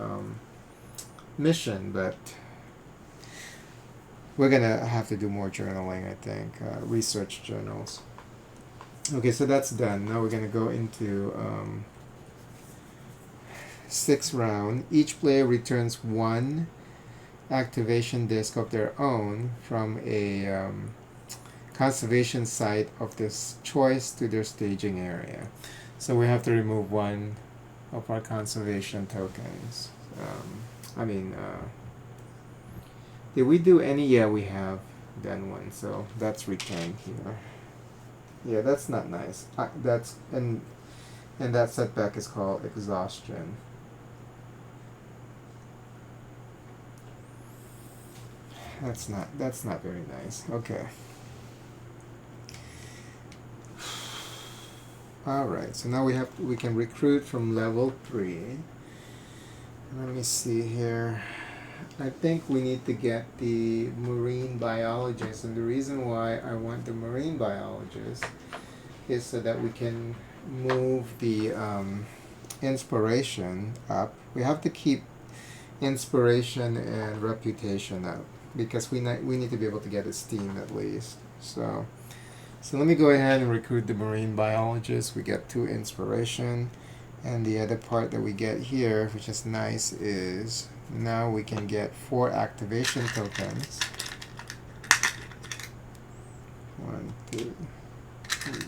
mission, but we're gonna have to do more journaling, I think, research journals. Okay, so that's done. Now we're gonna go into 6th round. Each player returns 1 activation disc of their own from a conservation site of this choice to their staging area. So we have to remove 1 of our conservation tokens. Did we do any? Yeah, we have done 1, so that's retained here. Yeah, that's not nice. That's and that setback is called exhaustion. That's not very nice. Okay. All right. So now we can recruit from level 3. Let me see here. I think we need to get the marine biologist, and the reason why I want the marine biologist is so that we can move the inspiration up. We have to keep inspiration and reputation up, because we need to be able to get esteem at least. So let me go ahead and recruit the marine biologist. We get 2 inspiration, and the other part that we get here, which is nice, is now we can get 4 activation tokens. 1, 2, 3,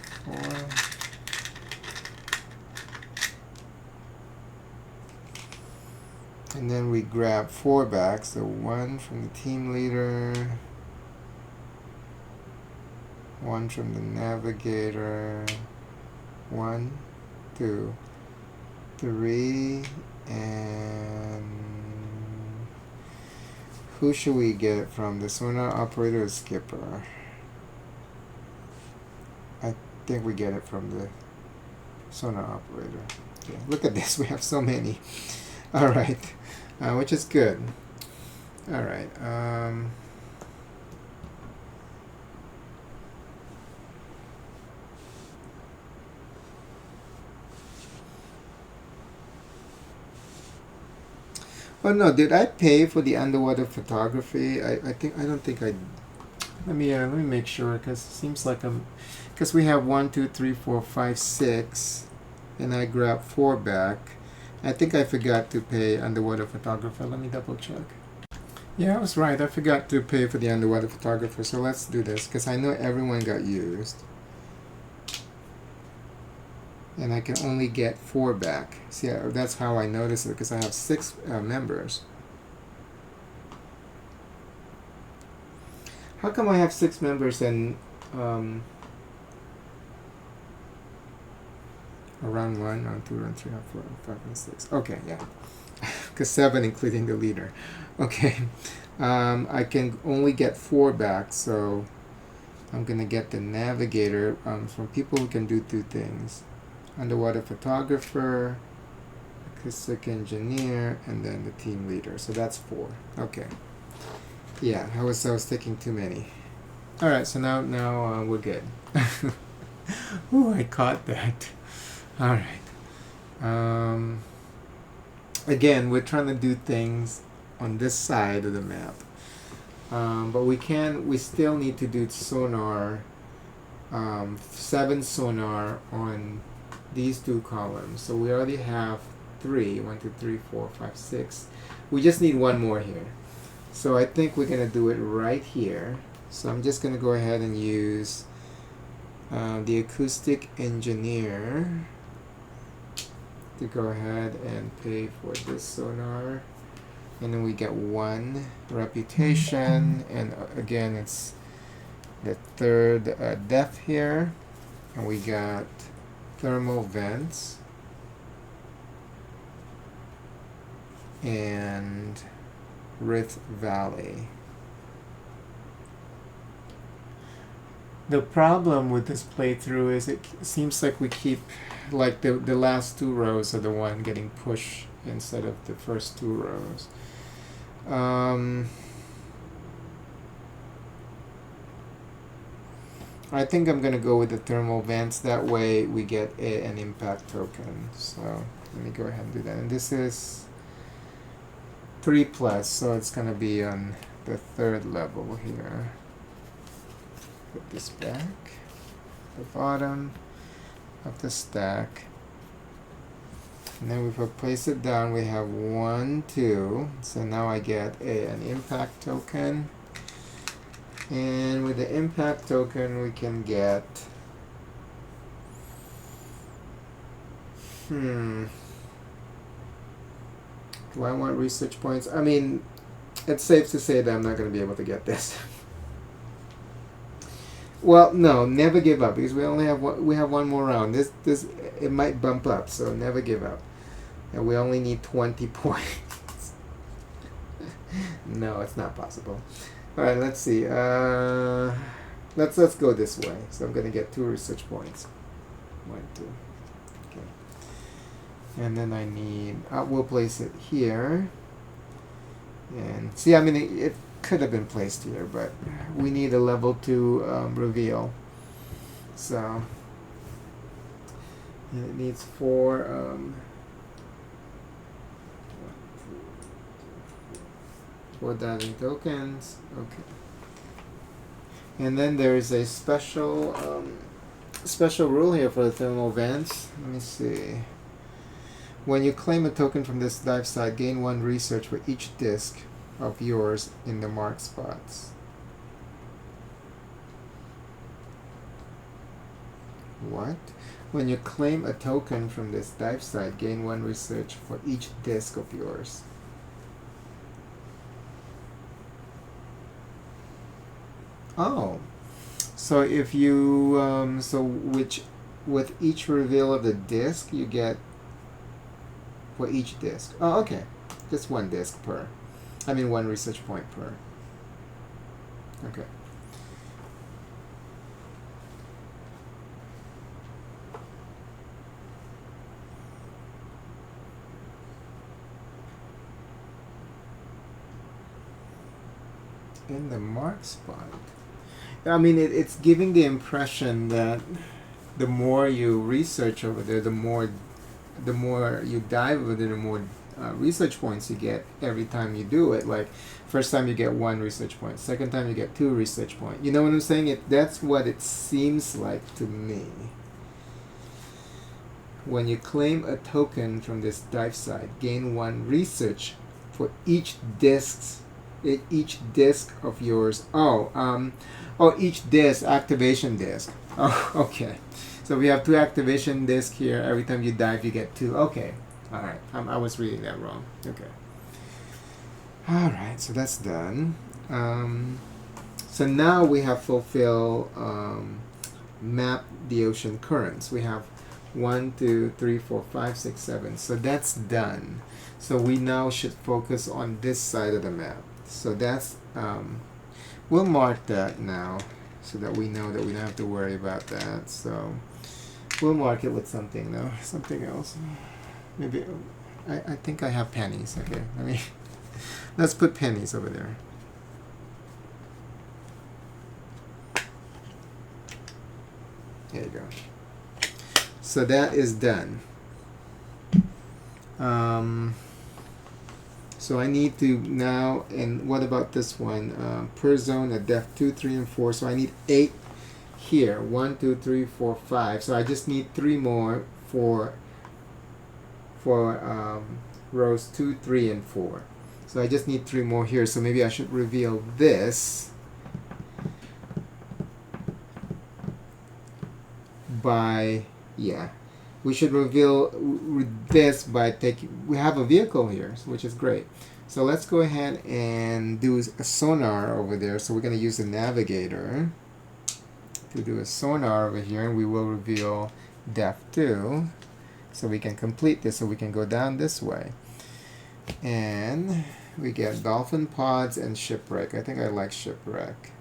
4. And then we grab 4 back. So 1 from the team leader, 1 from the navigator, 1, 2, 3, and who should we get it from? The sonar operator or skipper? I think we get it from the sonar operator. Okay, look at this. We have so many. All right, which is good. All right. Oh no, did I pay for the underwater photography? I don't think I let me make sure, because it seems like because we have 1, 2, 3, 4, 5, 6, and I grabbed 4 back. I think I forgot to pay underwater photographer. Let me double check. Yeah, I was right. I forgot to pay for the underwater photographer. So let's do this, because I know everyone got used. And I can only get 4 back. See, that's how I noticed it, because I have 6 members. How come I have 6 members and around 1, around 2, around 3, around 4, around 5, and 6? Okay, yeah. Because 7 including the leader. Okay. I can only get 4 back, so I'm going to get the navigator from people who can do 2 things. Underwater photographer, acoustic engineer, and then the team leader. So that's 4. Okay. Yeah, I was taking too many. All right, so now we're good. Ooh, I caught that. All right. Again, we're trying to do things on this side of the map, but we still need to do sonar. 7 sonar on these 2 columns. So we already have 3. 1, 2, 3, 4, 5, 6. We just need 1 more here. So I think we're going to do it right here. So I'm just going to go ahead and use the acoustic engineer to go ahead and pay for this sonar. And then we get 1 reputation. And again, it's the 3rd depth here. And we got thermal vents and Rift Valley. The problem with this playthrough is it seems like we keep, like the last 2 rows are the one getting pushed instead of the first 2 rows. I think I'm going to go with the thermal vents. That way we get an impact token. So let me go ahead and do that. And this is 3+, so it's going to be on the 3rd level here. Put this back. The bottom of the stack. And then if we place it down, we have 1, 2. So now I get an impact token. And with the impact token, we can get do I want research points? I mean, it's safe to say that I'm not going to be able to get this. Well, no, never give up, because we only have one more round. This it might bump up, so never give up. And we only need 20 points. No, it's not possible. All right, let's see. Let's go this way. So I'm going to get 2 research points. 1, 2. Okay. And then I need. We'll place it here. And see, I mean, it could have been placed here, but we need a level 2 reveal. So and it needs 4. 4 diving tokens. Okay. And then there is a special rule here for the thermal vents. Let me see. When you claim a token from this dive site, gain 1 research for each disc of yours in the marked spots. What? When you claim a token from this dive site, gain 1 research for each disc of yours. Oh, so if you with each reveal of the disc, you get for each disc. Oh, okay, just 1 disc per. I mean 1 research point per. Okay. In the mark spot. I mean, it's giving the impression that the more you research over there, the more you dive over there, the more research points you get every time you do it. Like, first time you get 1 research point, second time you get 2 research point. You know what I'm saying? That's what it seems like to me. When you claim a token from this dive site, gain 1 research for each disk of yours. Each disk, activation disk. Oh, okay. So we have 2 activation disks here. Every time you dive, you get 2. Okay. All right. I was reading that wrong. Okay. All right. So that's done. So now we have fulfilled map the ocean currents. We have 1, 2, 3, 4, 5, 6, 7. So that's done. So we now should focus on this side of the map. So that's we'll mark that now so that we know that we don't have to worry about that. So we'll mark it with something though, something else. Maybe I think I have pennies. Okay, let's put pennies over there. There you go. So that is done. So I need to now, and what about this one? Per zone at depth 2, 3, and 4. So I need 8 here. 1, 2, 3, 4, 5. So I just need 3 more for rows 2, 3, and 4. So I just need 3 more here. So maybe I should reveal this by, yeah. We should reveal this by we have a vehicle here, which is great. So let's go ahead and do a sonar over there. So we're going to use the navigator to do a sonar over here, and we will reveal depth 2. So we can complete this, so we can go down this way. And we get dolphin pods and shipwreck. I think I like shipwreck,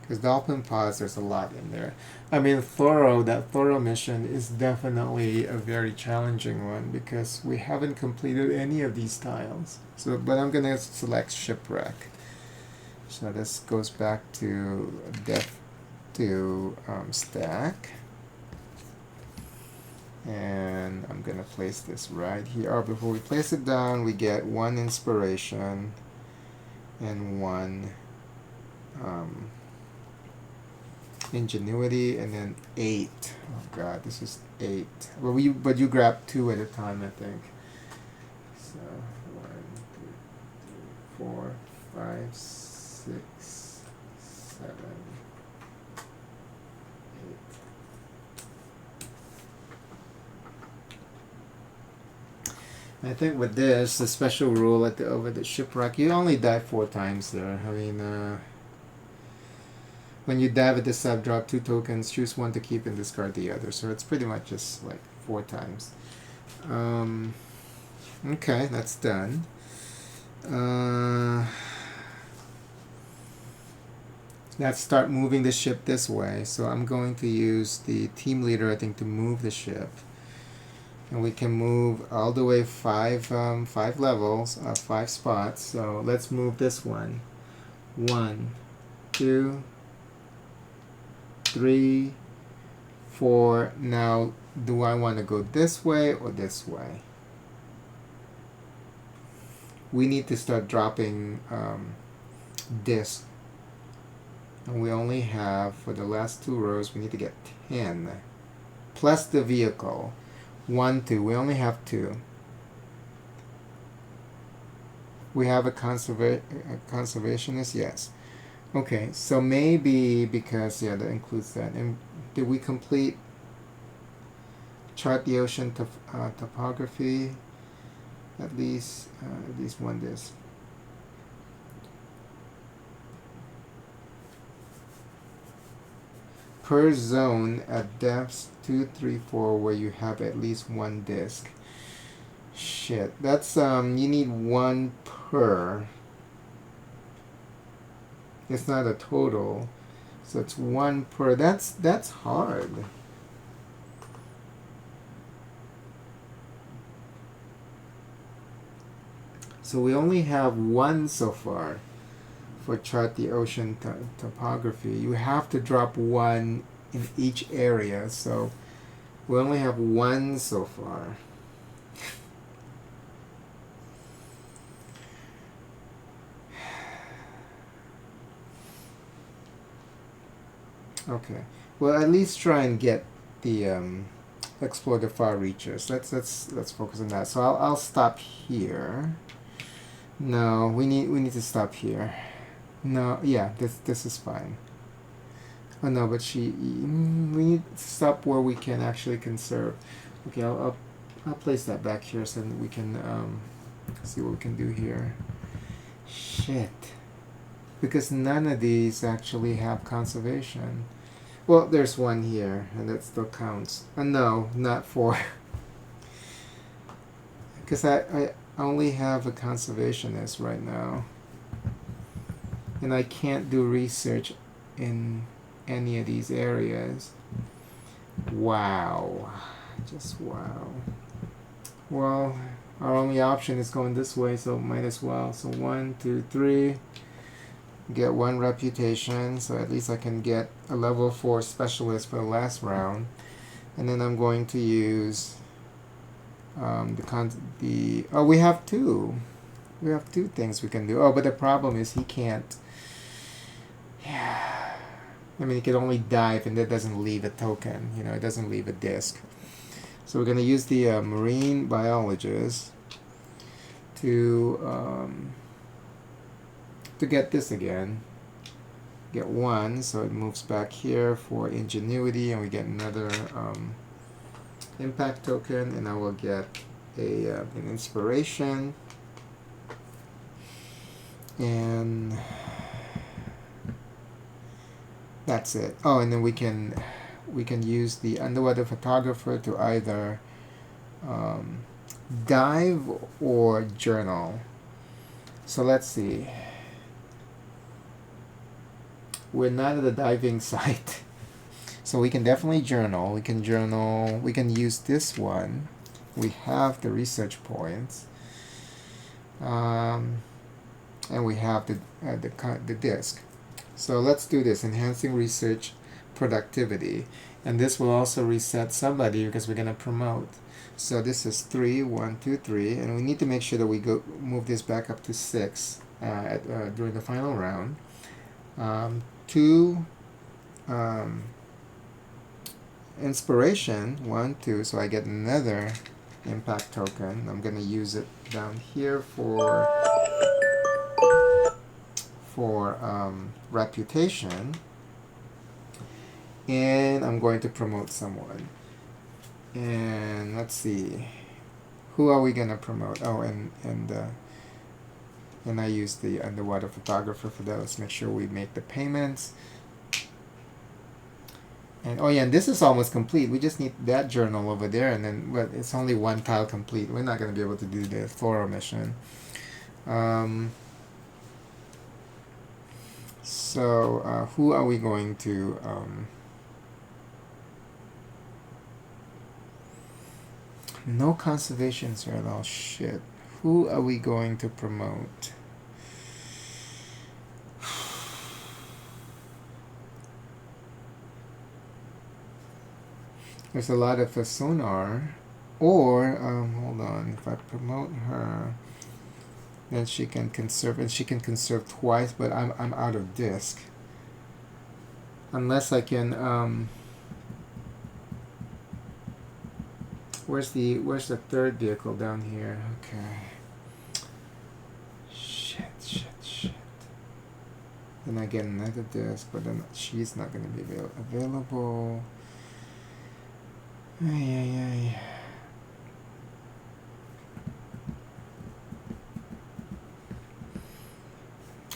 because dolphin pods, there's a lot in there. that thorough mission is definitely a very challenging one because we haven't completed any of these tiles. So, but I'm gonna select shipwreck. So this goes back to depth to stack. And I'm gonna place this right here. Oh, before we place it down, we get 1 inspiration and 1 ingenuity, and then 8. Oh god, this is 8. But you grab 2 at a time, I think. So 1, 2, 3, 4, 5, 6, 7, 8. I think with this, the special rule over the shipwreck, you only dive 4 times there. When you dive at the sub, drop 2 tokens, choose 1 to keep and discard the other. So it's pretty much just like 4 times. Okay, that's done. Let's start moving the ship this way. So I'm going to use the team leader, I think, to move the ship. And we can move all the way 5 levels, 5 spots. So let's move this one. 1, 2, 3, 4. Now, do I want to go this way or this way? We need to start dropping discs. And we only have, for the last 2 rows, we need to get 10. Plus the vehicle. 1, 2. We only have 2. We have a conservationist? Yes. Okay, so maybe because, yeah, that includes that. And did we complete chart the ocean topography? At least 1 disc. Per zone at depths 2, 3, 4, where you have at least 1 disc. Shit, that's you need 1 per. It's not a total, so it's 1 per. That's hard. So we only have 1 so far for chart the ocean topography. You have to drop 1 in each area, so we only have 1 so far. Okay. Well, at least try and get the explore the far reaches. Let's focus on that. So I'll stop here. No, we need to stop here. No, yeah, this is fine. Oh no, but we need to stop where we can actually conserve. Okay, I'll place that back here so that we can see what we can do here. Shit. Because none of these actually have conservation. Well, there's one here, and that still counts. No, not for. Because I only have a conservationist right now. And I can't do research in any of these areas. Wow. Just wow. Well, our only option is going this way, so might as well. So 1, 2, 3. Get 1 reputation, so at least I can get a level 4 specialist for the last round. And then I'm going to use we have 2. We have 2 things we can do. Oh, but the problem is he can't. Yeah. I mean, he can only dive, and that doesn't leave a token. You know, it doesn't leave a disc. So we're going to use the marine biologist to get this again. Get 1, so it moves back here for ingenuity, and we get another impact token, and I will get an inspiration, and that's it. Oh, and then we can use the underwater photographer to either dive or journal. So let's see. We're not at the diving site. So we can definitely journal. We can journal. We can use this one. We have the research points. And we have the disk. So let's do this. Enhancing research productivity. And this will also reset somebody because we're going to promote. So this is 3, 1, 2, 3. And we need to make sure that we move this back up to 6 during the final round. 2 inspiration, 1, 2, so I get another impact token. I'm going to use it down here for reputation, and I'm going to promote someone. And let's see, who are we going to promote? Oh, and I use the underwater photographer for that. Let's make sure we make the payments. And oh yeah, and this is almost complete. We just need that journal over there, and then it's only 1 tile complete. We're not going to be able to do the thorough mission. So who are we going to? No conservations here at all. Shit. Who are we going to promote? There's a lot of sonar. Or, hold on. If I promote her, then she can conserve. And she can conserve twice, but I'm out of disc. Unless I can... Where's the 3rd vehicle down here? Okay. Shit. Then I get another disc, but then she's not going to be available. Ay.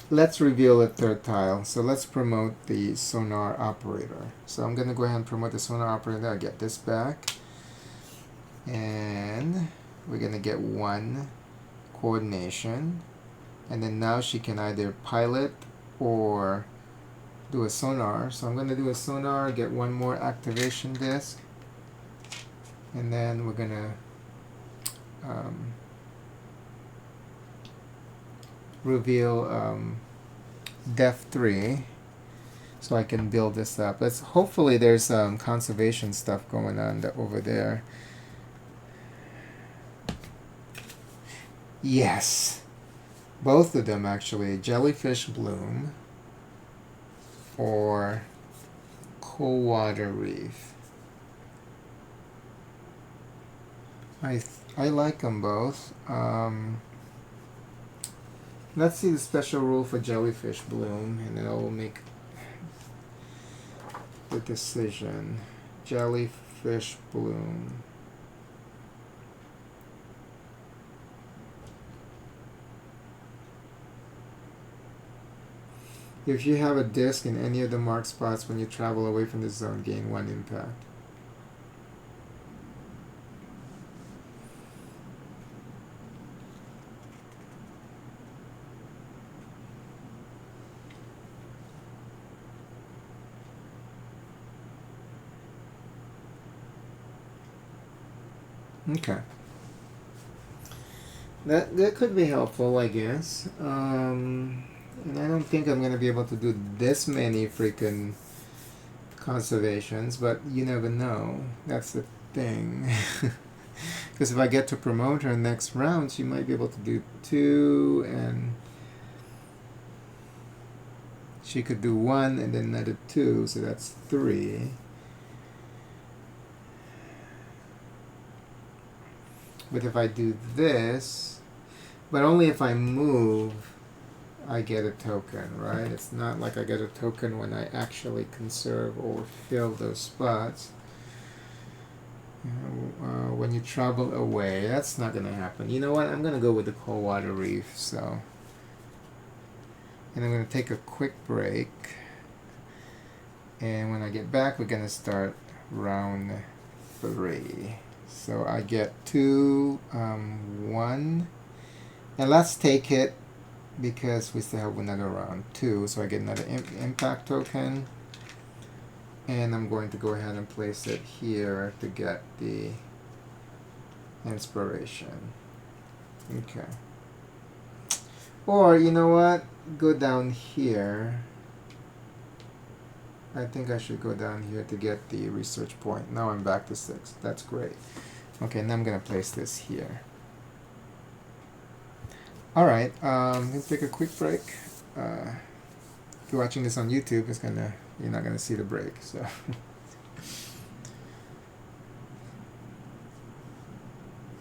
Let's reveal a 3rd tile. So let's promote the sonar operator. So I'm going to go ahead and promote the sonar operator. I get this back. And we're going to get 1 coordination. And then now she can either pilot or do a sonar. So I'm going to do a sonar, get 1 more activation disk. And then we're going to reveal depth 3. So I can build this up. Hopefully there's conservation stuff going on over there. Yes, both of them actually. Jellyfish bloom or cold water reef. I like them both. Let's see the special rule for jellyfish bloom, and then I'll make the decision. Jellyfish bloom. If you have a disc in any of the marked spots when you travel away from the zone, gain 1 impact. Okay. That could be helpful, I guess. And I don't think I'm going to be able to do this many freaking conservations, but you never know. That's the thing. Because if I get to promote her next round, she might be able to do 2, and she could do 1 and then another 2, so that's 3. But if I do this, but only if I move, I get a token, right? It's not like I get a token when I actually conserve or fill those spots. When you travel away, that's not going to happen. You know what? I'm going to go with the cold water reef. So, and I'm going to take a quick break. And when I get back, we're going to start round 3. So I get 2, 1, and let's take it because we still have another round 2. So I get another impact token, and I'm going to go ahead and place it here to get the inspiration. Okay. Or you know what? Go down here. I think I should go down here to get the research point. Now I'm back to 6. That's great. Okay, now I'm going to place this here. Alright, I'm going to take a quick break. If you're watching this on YouTube, you're not going to see the break. So.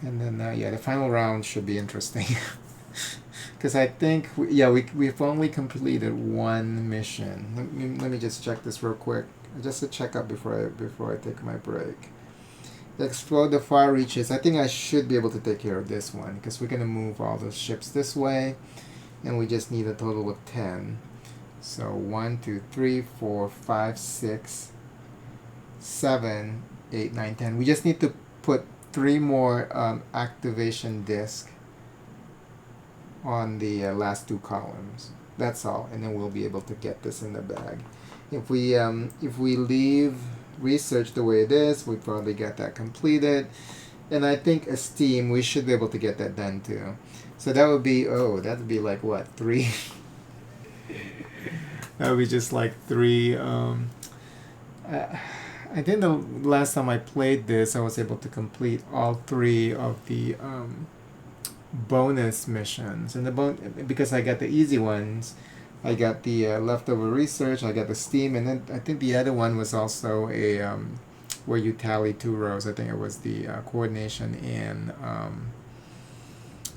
And then, yeah, the final round should be interesting. Because I think, we've only completed 1 mission. Let me just check this real quick. Just a checkup before I take my break. Explore the far reaches. I think I should be able to take care of this one because we're going to move all those ships this way, and we just need a total of 10. So 1, 2, 3, 4, 5, 6, 7, 8, 9, 10. We just need to put 3 more activation discs on the last 2 columns. That's all, and then we'll be able to get this in the bag. If we leave research the way it is, we probably get that completed, and I think esteem, we should be able to get that done too. So that would be like what, 3? That would be just like 3. I think the last time I played this, I was able to complete all 3 of the bonus missions, and because I got the easy ones. I got the leftover research, I got the steam, and then I think the other one was also a where you tally 2 rows. I think it was the coordination and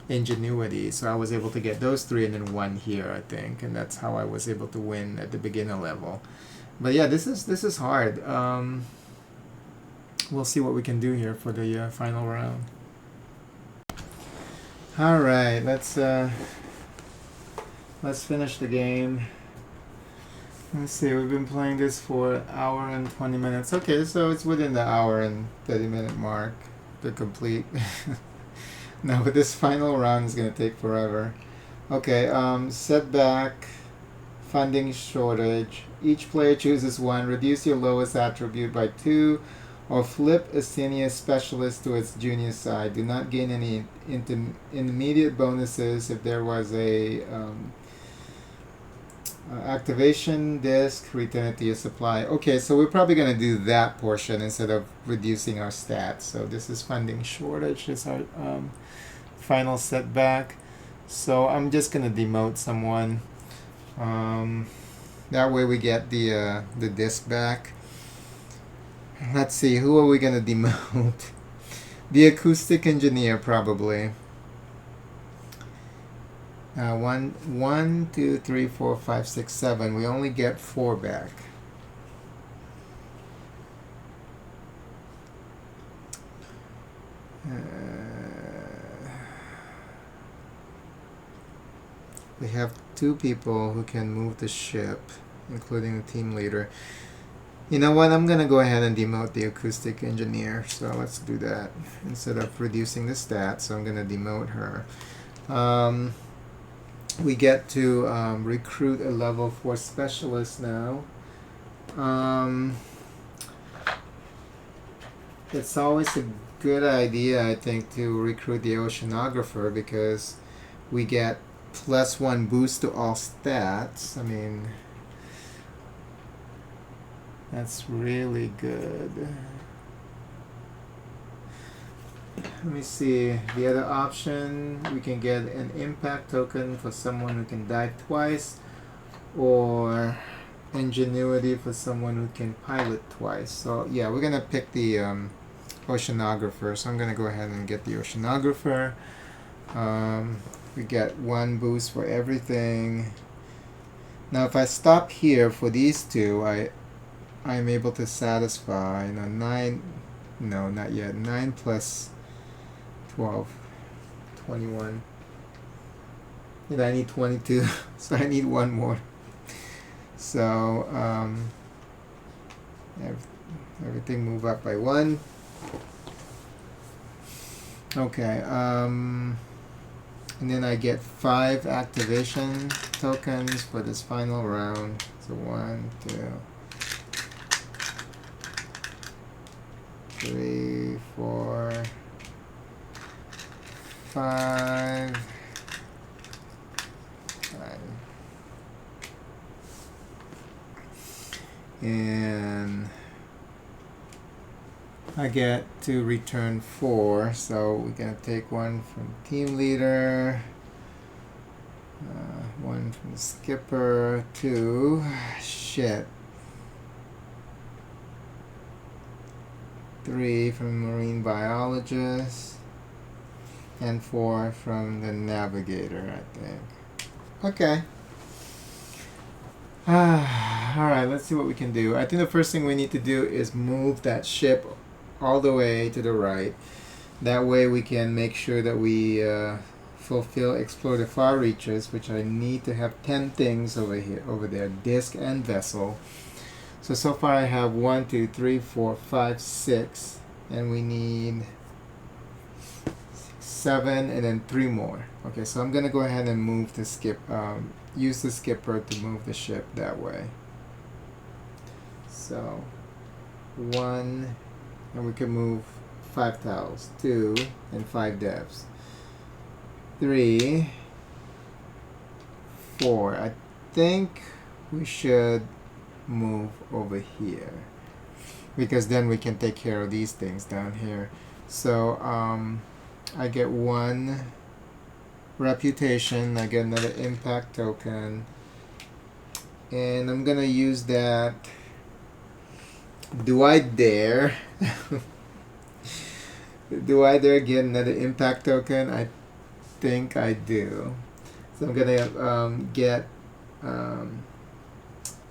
ingenuity. So I was able to get those 3 and then 1 here, I think, and that's how I was able to win at the beginner level. But yeah, this is hard. We'll see what we can do here for the final round. All right, let's finish the game. Let's see, we've been playing this for an hour and 20 minutes. Okay, so it's within the hour and 30-minute mark to complete. Now, but this final round is going to take forever. Okay, setback, funding shortage. Each player chooses 1. Reduce your lowest attribute by 2, or flip a senior specialist to its junior side. Do not gain any intermediate bonuses if there was a activation disc, return it to your supply. Okay, so we're probably going to do that portion instead of reducing our stats. So this is funding shortage. This is our final setback. So I'm just going to demote someone. That way we get the disc back. Let's see, who are we going to demote? The acoustic engineer, probably. 1, 2, 3, 4, 5, 6, 7. We only get 4 back. We have 2 people who can move the ship, including the team leader. You know what? I'm going to go ahead and demote the acoustic engineer. So let's do that. Instead of reducing the stats, so I'm going to demote her. We get to recruit a level 4 specialist now. It's always a good idea, I think, to recruit the oceanographer because we get +1 boost to all stats. I mean, that's really good. Let me see. The other option, we can get an impact token for someone who can dive twice, or ingenuity for someone who can pilot twice. So yeah, we're gonna pick the oceanographer. So I'm gonna go ahead and get the oceanographer. We get 1 boost for everything. Now if I stop here for these 2, I'm able to satisfy 9. No, not yet. 9 plus 12, 21. And I need 22, so I need 1 more. So everything move up by 1. Okay. And then I get 5 activation tokens for this final round. So 1, 2, 3, 4, 5. And I get to return 4, so we're gonna take 1 from team leader, 1 from the skipper, 2, shit, 3 from marine biologist, and 4 from the navigator, I think. Okay. Alright, let's see what we can do. I think the first thing we need to do is move that ship all the way to the right. That way we can make sure that we fulfill explore the far reaches, which I need to have 10 things over there, disc and vessel. So far I have 1, 2, 3, 4, 5, 6, and we need 7 and then 3 more. Okay, so I'm gonna go ahead and move the use the skipper to move the ship that way. So 1, and we can move 5 tiles, 2 and 5 devs, 3, 4. I think we should move over here because then we can take care of these things down here. So I get 1 reputation, I get another impact token, and I'm gonna use that. Do I dare? Do I dare get another impact token? I think I do. So I'm gonna get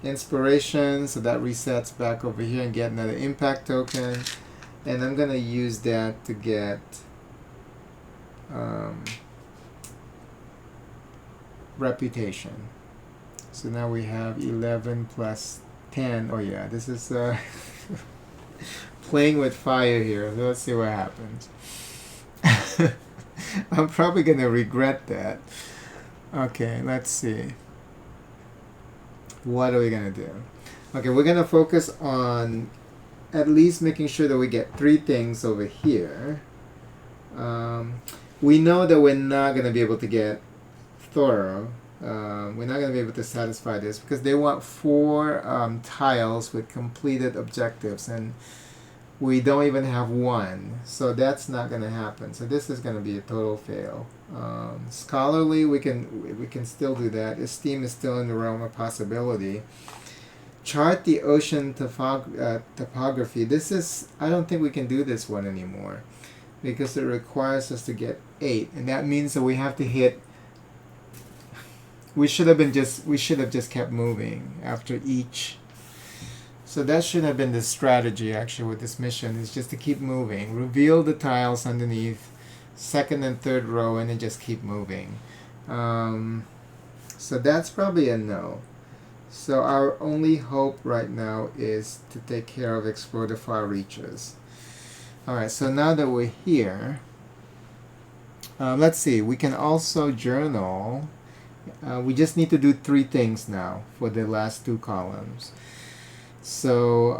inspiration, so that resets back over here, and get another impact token, and I'm gonna use that to get reputation. So now we have 11 plus 10. Oh yeah, this is playing with fire here. So let's see what happens. I'm probably gonna regret that. Okay, let's see. What are we gonna do? Okay, we're gonna focus on at least making sure that we get 3 things over here. We know that we're not gonna be able to get thorough. We're not going to be able to satisfy this because they want 4 tiles with completed objectives, and we don't even have 1, so that's not going to happen. So this is going to be a total fail. Scholarly, we can still do that. Esteem is still in the realm of possibility. chart the ocean topography. This is, I don't think we can do this one anymore because it requires us to get 8, and that means that we have to hit. We should have just kept moving after each. So that should have been the strategy actually with this mission, is just to keep moving. Reveal the tiles underneath, second and third row, and then just keep moving. So that's probably a no. So our only hope right now is to take care of explore the far reaches. Alright, so now that we're here, let's see, we can also journal. We just need to do 3 things now for the last 2 columns. So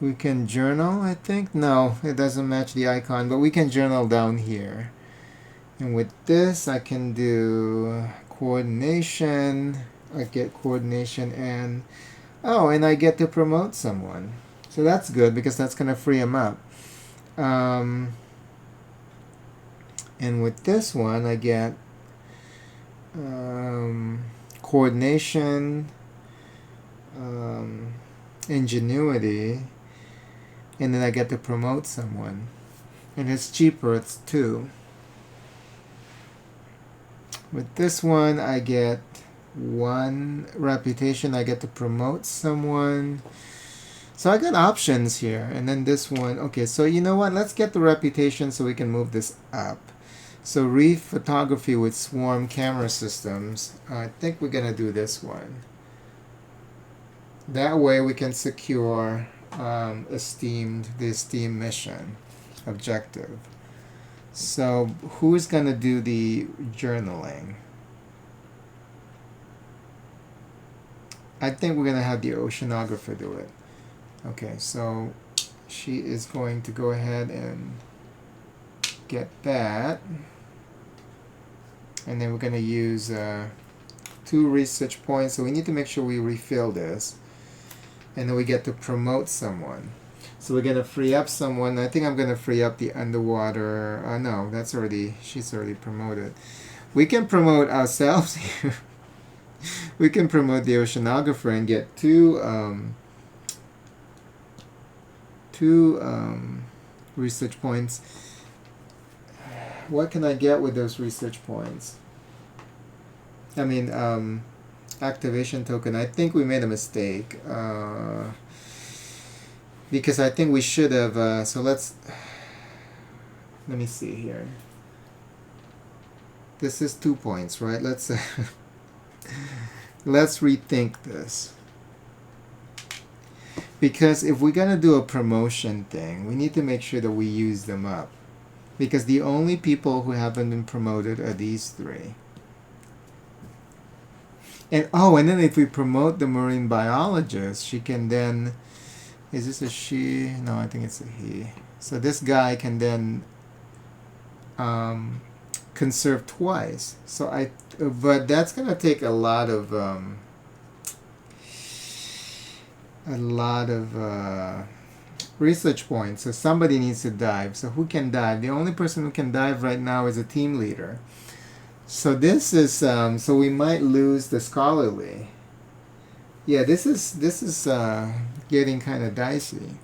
we can journal, I think. No, it doesn't match the icon, but we can journal down here. And with this, I can do coordination. I get coordination and I get to promote someone. So that's good because that's going to free them up. And with this one, I get coordination, ingenuity, and then I get to promote someone. And it's cheaper, it's 2. With this one, I get 1 reputation. I get to promote someone. So I got options here. And then this one. Okay, so you know what? Let's get the reputation so we can move this up. So reef photography with swarm camera systems. I think we're going to do this one. That way we can secure the esteemed mission objective. So who's going to do the journaling? I think we're going to have the oceanographer do it. Okay, so she is going to go ahead and get that. And then we're going to use 2 research points. So we need to make sure we refill this. And then we get to promote someone. So we're going to free up someone. I think I'm going to free up the underwater. No, that's already, she's already promoted. We can promote ourselves here. We can promote the oceanographer and get 2 research points. What can I get with those research points? I mean, activation token. I think we made a mistake. Because I think we should have, so let me see here. This is 2 points, right? Let's rethink this. Because if we're going to do a promotion thing, we need to make sure that we use them up. Because the only people who haven't been promoted are these 3. And and then if we promote the marine biologist, she can then, is this a she? No, I think it's a he. So this guy can then conserve twice. So but that's gonna take a lot of research points. So somebody needs to dive. So who can dive? The only person who can dive right now is a team leader. So this is so we might lose the scholarly. Yeah, this is getting kind of dicey.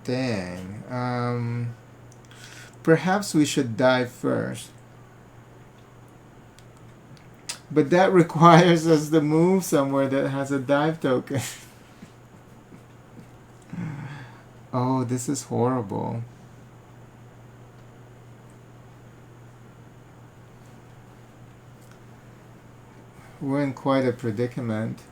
Dang. Perhaps we should dive first. But that requires us to move somewhere that has a dive token. Oh, this is horrible. We're in quite a predicament.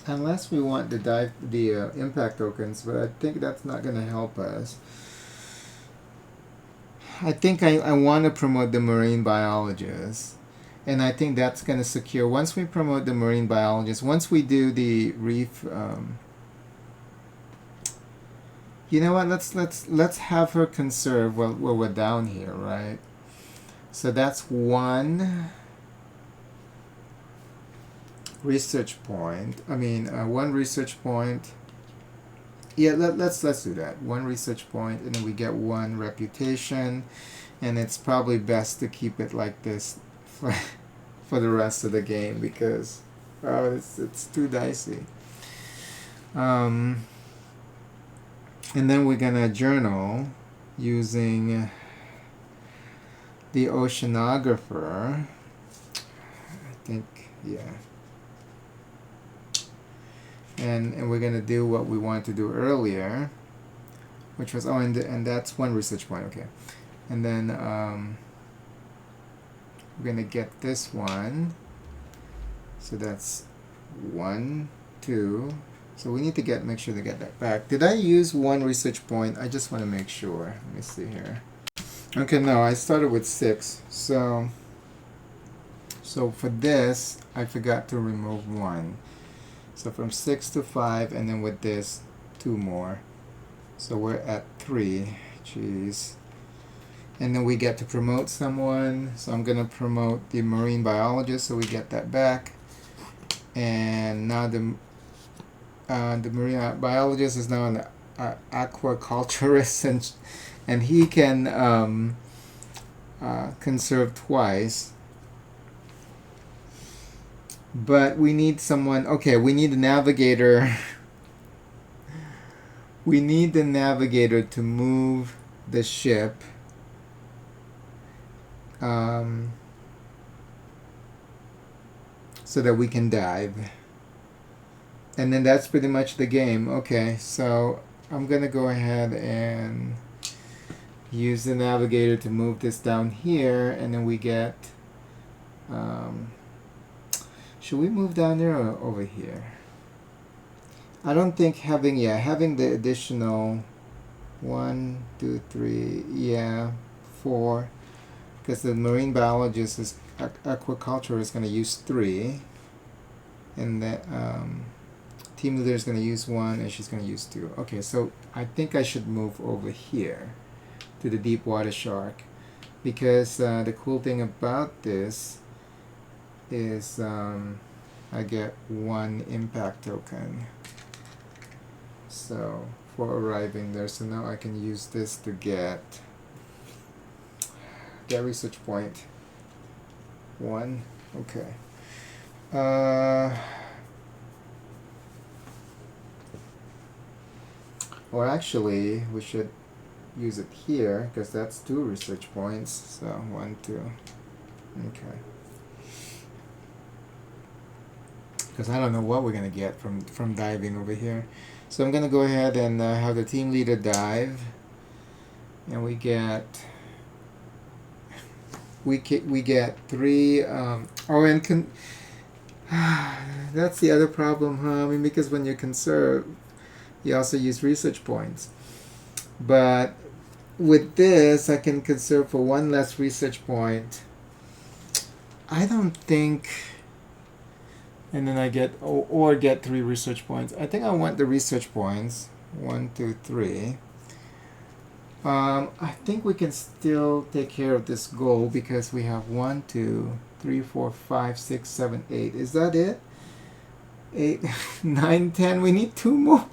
Unless we want the impact tokens, but I think that's not going to help us. I think I want to promote the marine biologist, And I think that's going to secure, once we promote the marine biologist, once we do the reef, you know what, let's have her conserve while we're down here, right? So that's one research point. I mean, one research point. Yeah, let's do that. One research point, and then we get one reputation, and it's probably best to keep it like this for the rest of the game, because it's too dicey. And then we're gonna journal using the oceanographer. I think, yeah. And we're gonna do what we wanted to do earlier, which was and that's one research point. Okay, and then we're gonna get this one. So that's 1, 2. So we need to make sure to get that back. Did I use one research point? I just want to make sure. Let me see here. Okay, no, I started with 6. So for this, I forgot to remove 1. So from 6 to 5, and then with this, 2 more. So we're at 3. Jeez. And then we get to promote someone. So I'm going to promote the marine biologist, so we get that back. And now the marine biologist is now an aquaculturist, and he can conserve twice. But we need someone. Okay, we need a navigator. We need the navigator to move the ship. So that we can dive. And then that's pretty much the game. Okay, so I'm gonna go ahead and use the navigator to move this down here, and then we get should we move down there or over here? I don't think having the additional 1, 2, 3, 4, because the marine biologist is aquaculture is going to use 3, and the team leader is going to use 1, and she's going to use 2. Okay, so I think I should move over here to the deep water shark, because the cool thing about this is I get 1 impact token. So for arriving there, so now I can use this to get research point 1. Okay. Or actually, we should use it here, because that's 2 research points. So 1, 2. Okay. Because I don't know what we're going to get from diving over here. So I'm going to go ahead and have the team leader dive. And we get 3. That's the other problem, huh? I mean, because when you conserve, you also use research points. But with this, I can conserve for 1 less research point. I don't think... And then I get, or get 3 research points. I think I want the research points. 1, 2, 3. I think we can still take care of this goal, because we have 1, 2, 3, 4, 5, 6, 7, 8. Is that it? 8, 9, 10. We need 2 more.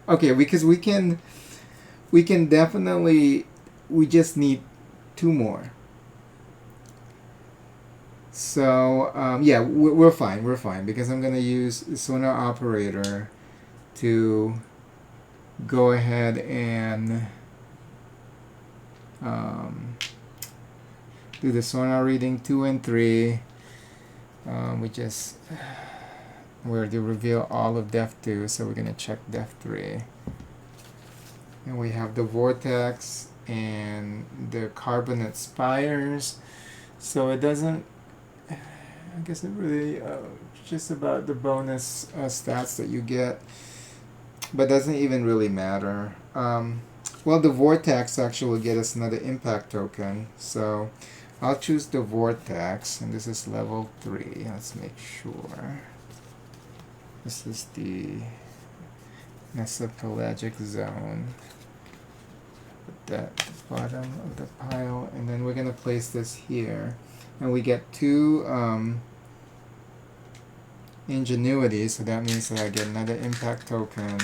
Okay, because we can definitely, we just need 2 more. So yeah, we're fine, because I'm going to use the sonar operator to go ahead and do the sonar reading 2 and 3. We're to reveal all of depth 2, so we're going to check depth 3. And we have the vortex and the carbonate spires. So it doesn't, I guess it really just about the bonus stats that you get, but doesn't even really matter. Well, the vortex actually will get us another impact token, so I'll choose the vortex, and this is level 3. Let's make sure. This is the mesopelagic zone. Put that at the bottom of the pile, and then we're going to place this here. And we get 2 ingenuity, so that means that I get another impact token.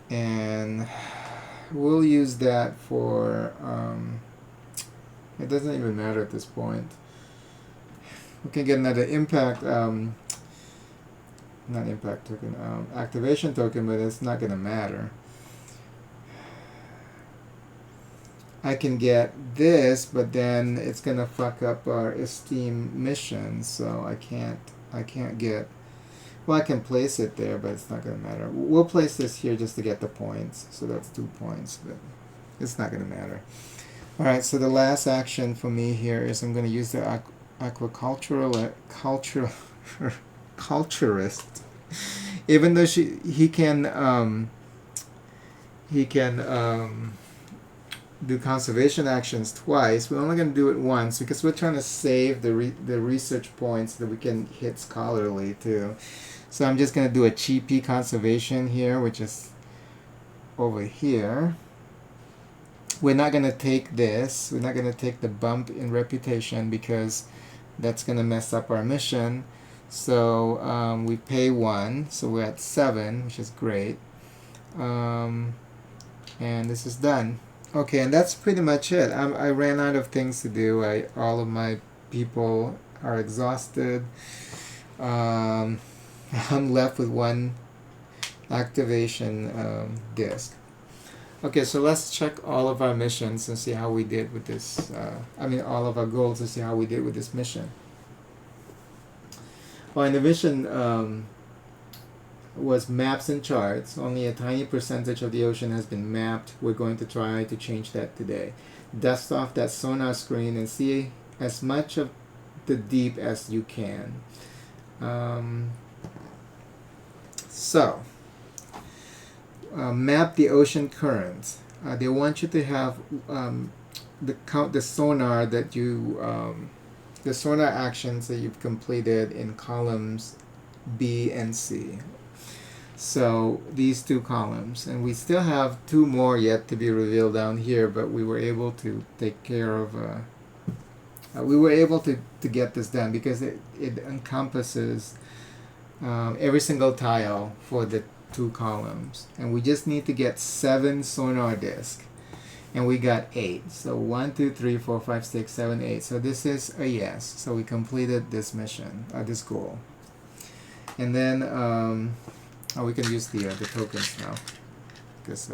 And we'll use that for, it doesn't even matter at this point. We can get another impact, not impact token, activation token, but it's not going to matter. I can get this, but then it's going to fuck up our esteem mission, so I can't get, well, I can place it there, but it's not going to matter. We'll place this here just to get the points, so that's 2 points, but it's not going to matter. Alright, so the last action for me here is I'm going to use the culturist. Even though he can do conservation actions twice, we're only going to do it once because we're trying to save the research points so that we can hit scholarly too. So I'm just going to do a cheapy conservation here, which is over here. We're not going to take this. We're not going to take the bump in reputation because that's going to mess up our mission. So we pay 1, so we're at 7, which is great. And this is done. Okay, and that's pretty much it. I ran out of things to do. All of my people are exhausted. I'm left with 1 activation disc. Okay, so let's check all of our missions and see how we did with this. All of our goals and see how we did with this mission. Well, in the mission was maps and charts. Only a tiny percentage of the ocean has been mapped. We're going to try to change that today. Dust off that sonar screen and see as much of the deep as you can. Map the ocean currents. They want you to have the sonar that you the sonar actions that you've completed in columns B and C. So these 2 columns, and we still have 2 more yet to be revealed down here, but we were able to take care of we were able to get this done because it encompasses every single tile for the 2 columns, and we just need to get 7 sonar discs, and we got 8. So 1, 2, 3, 4, 5, 6, 7, 8. So this is a yes. So we completed this mission, this goal. And then we can use the tokens now, because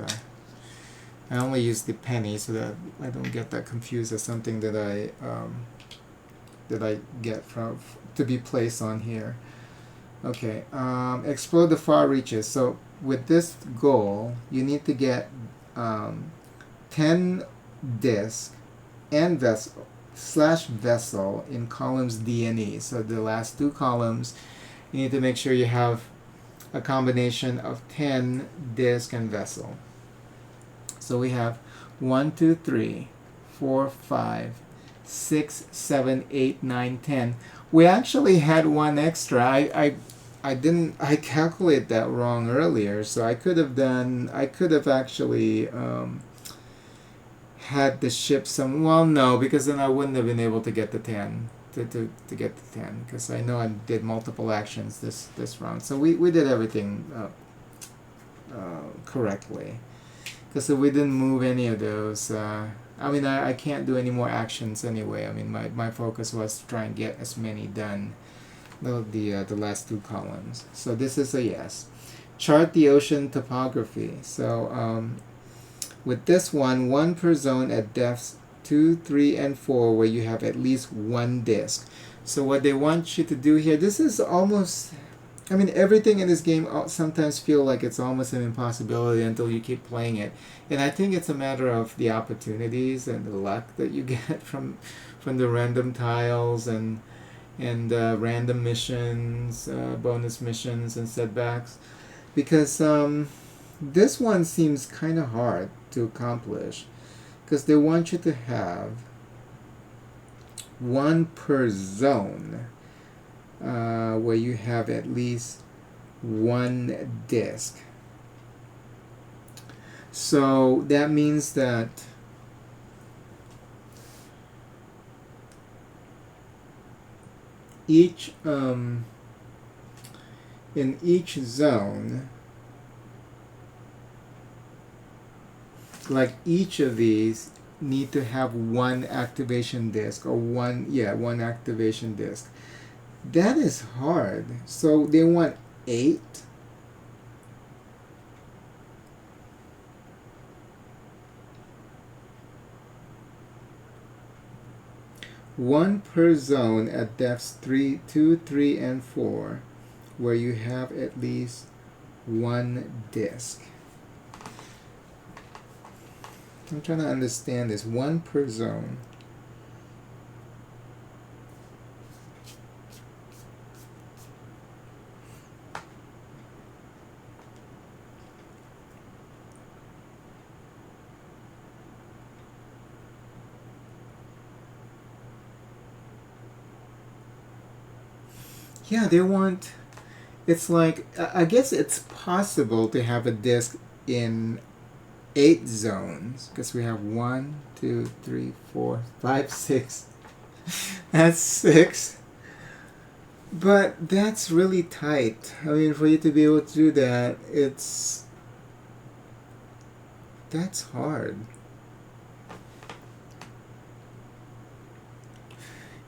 I only use the penny so that I don't get that confused as something that I get from to be placed on here. Okay, explore the far reaches. So with this goal, you need to get 10 disc and vessel in columns D and E. So the last 2 columns, you need to make sure you have a combination of 10 disc and vessel. So we have 1, 2, 3, 4, 5, 6, 7, 8, 9, 10. We actually had 1 extra. I calculated that wrong earlier, so I could have actually had the ship well, no, because then I wouldn't have been able to get the 10 to get the 10, because I know I did multiple actions this round. So we did everything correctly, because if we didn't move any of those, I can't do any more actions anyway. My focus was to try and get as many done, the last 2 columns. So this is a yes. Chart the ocean topography. So with this one per zone at depths 2, 3, and 4, where you have at least 1 disc. So what they want you to do here, this is almost, everything in this game sometimes feel like it's almost an impossibility until you keep playing it. And I think it's a matter of the opportunities and the luck that you get from the random tiles and random missions, bonus missions and setbacks. Because this one seems kind of hard to accomplish, because they want you to have one per zone, where you have at least one disk. So that means that each in each zone, like each of these need to have one activation disk, or one activation disk. That is hard. So they want 8. One per zone at depths 2, 3, and 4, where you have at least one disk. I'm trying to understand this. One per zone. Yeah, they want, it's like, I guess it's possible to have a disk in 8 zones, because we have 1, 2, 3, 4, 5, 6. That's 6. But that's really tight. I mean, for you to be able to do that, that's hard.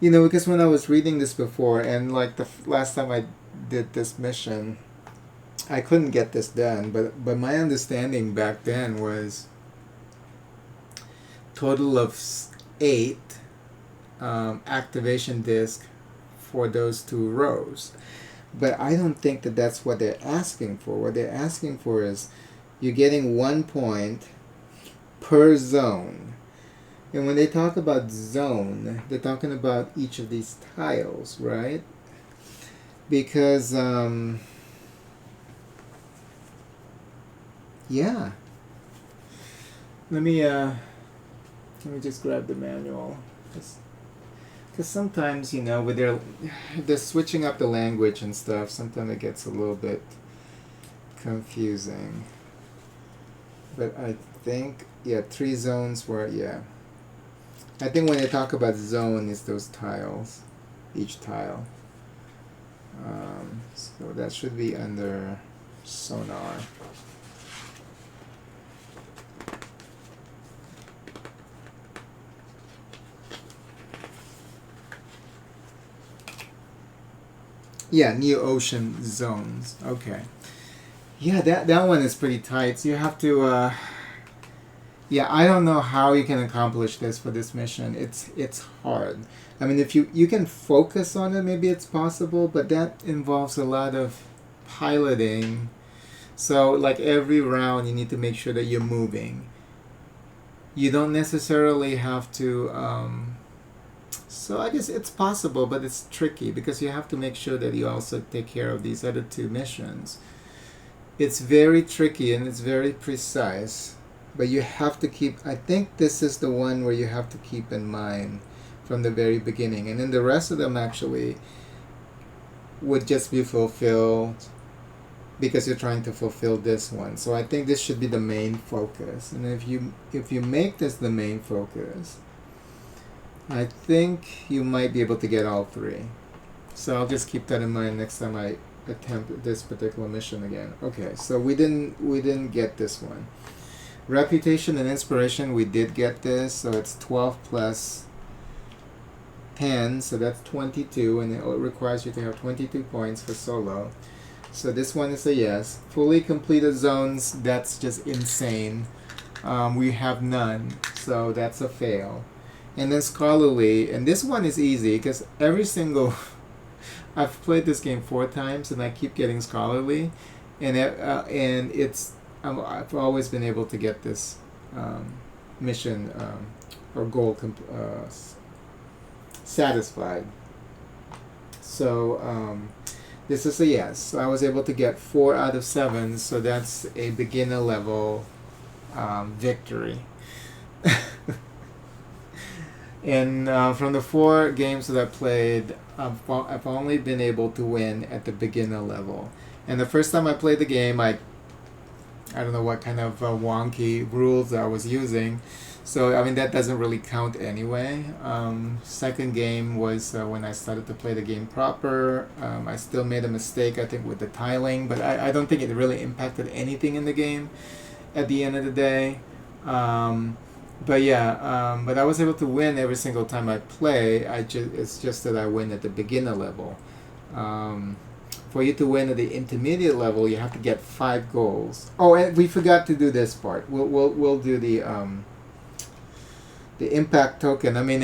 You know, because when I was reading this before, and like the last time I did this mission, I couldn't get this done, but my understanding back then was total of 8 activation disk for those 2 rows. But I don't think that that's what they're asking for. What they're asking for is you're getting 1 point per zone. And when they talk about zone, they're talking about each of these tiles, right? Because, yeah. Let me just grab the manual. Because sometimes, you know, with they're switching up the language and stuff, sometimes it gets a little bit confusing. But I think, 3 zones were, I think when they talk about zone, it's those tiles, each tile. So that should be under sonar. Yeah, new ocean zones. Okay. Yeah, that one is pretty tight. So you have to. I don't know how you can accomplish this for this mission. It's hard. I mean, if you can focus on it, maybe it's possible, but that involves a lot of piloting. So, like every round, you need to make sure that you're moving. You don't necessarily have to. So I guess it's possible, but it's tricky because you have to make sure that you also take care of these other 2 missions. It's very tricky and it's very precise. But you have to keep, I think this is the one where you have to keep in mind from the very beginning. And then the rest of them actually would just be fulfilled because you're trying to fulfill this one. So I think this should be the main focus. And if you make this the main focus, I think you might be able to get all 3. So I'll just keep that in mind next time I attempt this particular mission again. Okay, so we didn't get this one. Reputation and inspiration, we did get this, so it's 12 plus 10, so that's 22, and it requires you to have 22 points for solo. So this one is a yes. Fully completed zones, that's just insane. We have none, so that's a fail. And then scholarly, and this one is easy because every single I've played this game 4 times and I keep getting scholarly, and it's I've always been able to get this mission or goal satisfied. So this is a yes. So I was able to get 4 out of 7, so that's a beginner level victory. And from the 4 games that I played, I've only been able to win at the beginner level. And the first time I played the game, I don't know what kind of wonky rules I was using. So, I mean, that doesn't really count anyway. Second game was when I started to play the game proper. I still made a mistake, I think, with the tiling, but I don't think it really impacted anything in the game at the end of the day. But yeah, but I was able to win every single time I play. It's just that I win at the beginner level. For you to win at the intermediate level, you have to get 5 goals. Oh, and we forgot to do this part. We'll do the impact token. I mean,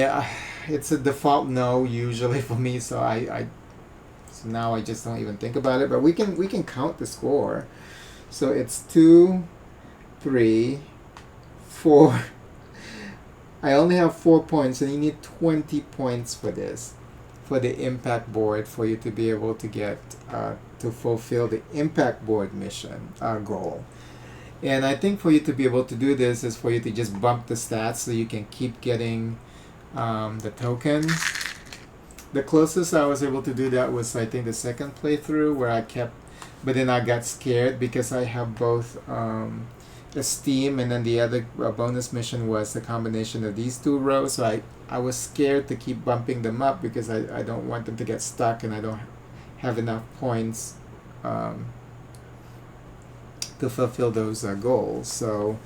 it's a default no usually for me, so so now I just don't even think about it. But we can count the score. So it's 2, 3, 4. I only have 4 points, and you need 20 points for this, for the impact board, for you to be able to get to fulfill the impact board mission goal. And I think for you to be able to do this is for you to just bump the stats so you can keep getting the tokens. The closest I was able to do that was, I think, the second playthrough, where I kept, but then I got scared because I have both Esteem, and then the other bonus mission was the combination of these 2 rows. So I was scared to keep bumping them up because I don't want them to get stuck, and I don't have enough points to fulfill those goals. So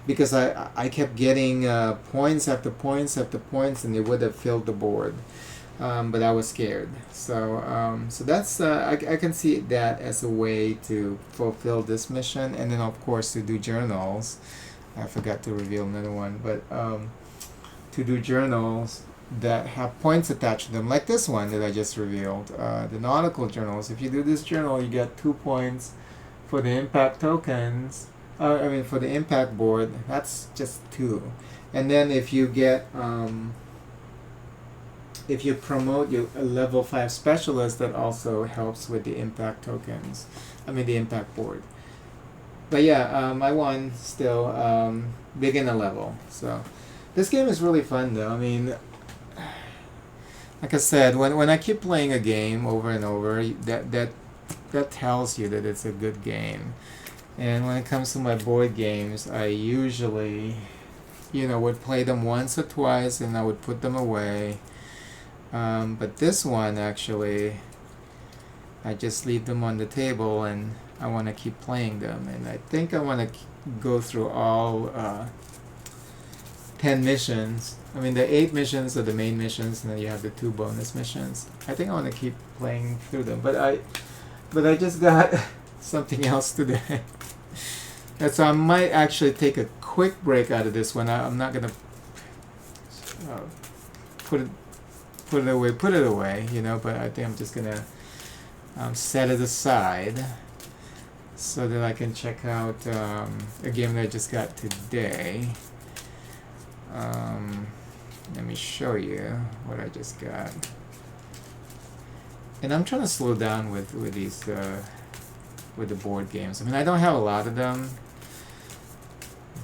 because I kept getting points after points after points, and it would have filled the board. But I was scared. So so that's I can see that as a way to fulfill this mission, and then of course to do journals. I forgot to reveal another one, but to do journals that have points attached to them, like this one that I just revealed, the nautical journals. If you do this journal, you get 2 points for the impact tokens. I mean, for the impact board, that's just 2. And then if you get if you promote a level 5 specialist, that also helps with the impact tokens. I mean, the impact board. But yeah, I won still, beginner level. So this game is really fun, though. I mean, like I said, when I keep playing a game over and over, that tells you that it's a good game. And when it comes to my board games, I usually, would play them once or twice, and I would put them away. But this one, actually, I just leave them on the table, and I want to keep playing them. And I think I want to go through all 10 missions. I mean, the 8 missions are the main missions, and then you have the 2 bonus missions. I think I want to keep playing through them. But I just got something else today. And so I might actually take a quick break out of this one. I'm not going to put it away, but I think I'm just going to set it aside so that I can check out a game that I just got today. Let me show you what I just got. And I'm trying to slow down with these with the board games. I mean, I don't have a lot of them,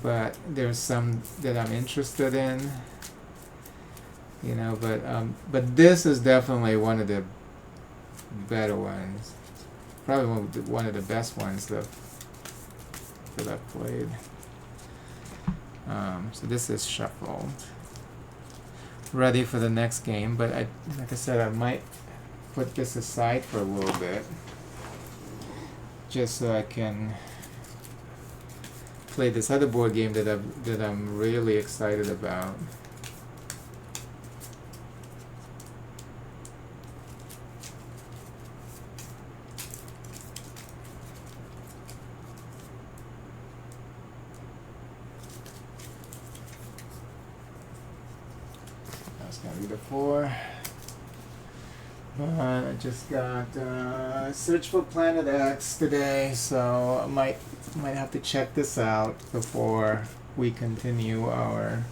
but there's some that I'm interested in. But this is definitely one of the better ones. Probably one of the best ones that I've played. So this is shuffled, ready for the next game. But like I said, I might put this aside for a little bit, just so I can play this other board game that I'm really excited about. That's gonna be the 4. But I just got Search for Planet X today, so I might have to check this out before we continue our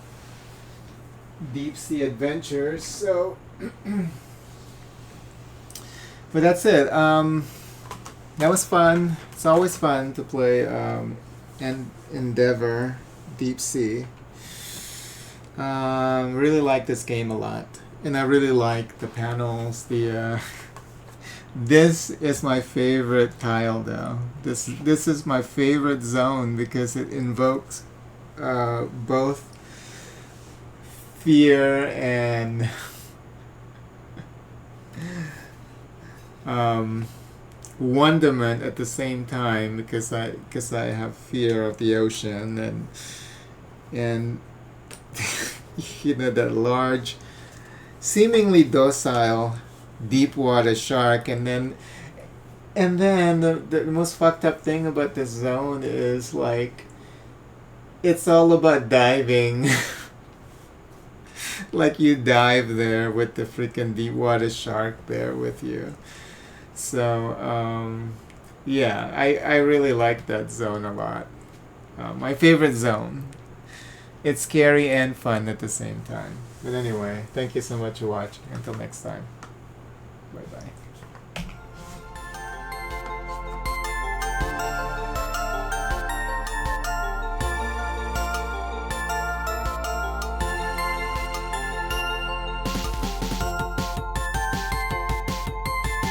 deep sea adventures. So, but that's it. That was fun. It's always fun to play and Endeavor Deep Sea. Really like this game a lot, and I really like the panels. This is my favorite tile, though. This is my favorite zone because it invokes both fear and um, wonderment at the same time, because I have fear of the ocean, and that large, seemingly docile deep water shark. And then the most fucked up thing about this zone is, like, it's all about diving. Like, you dive there with the freaking deep water shark there with you. So yeah, I really like that zone a lot. My favorite zone. It's scary and fun at the same time. But anyway, thank you so much for watching. Until next time. Bye bye.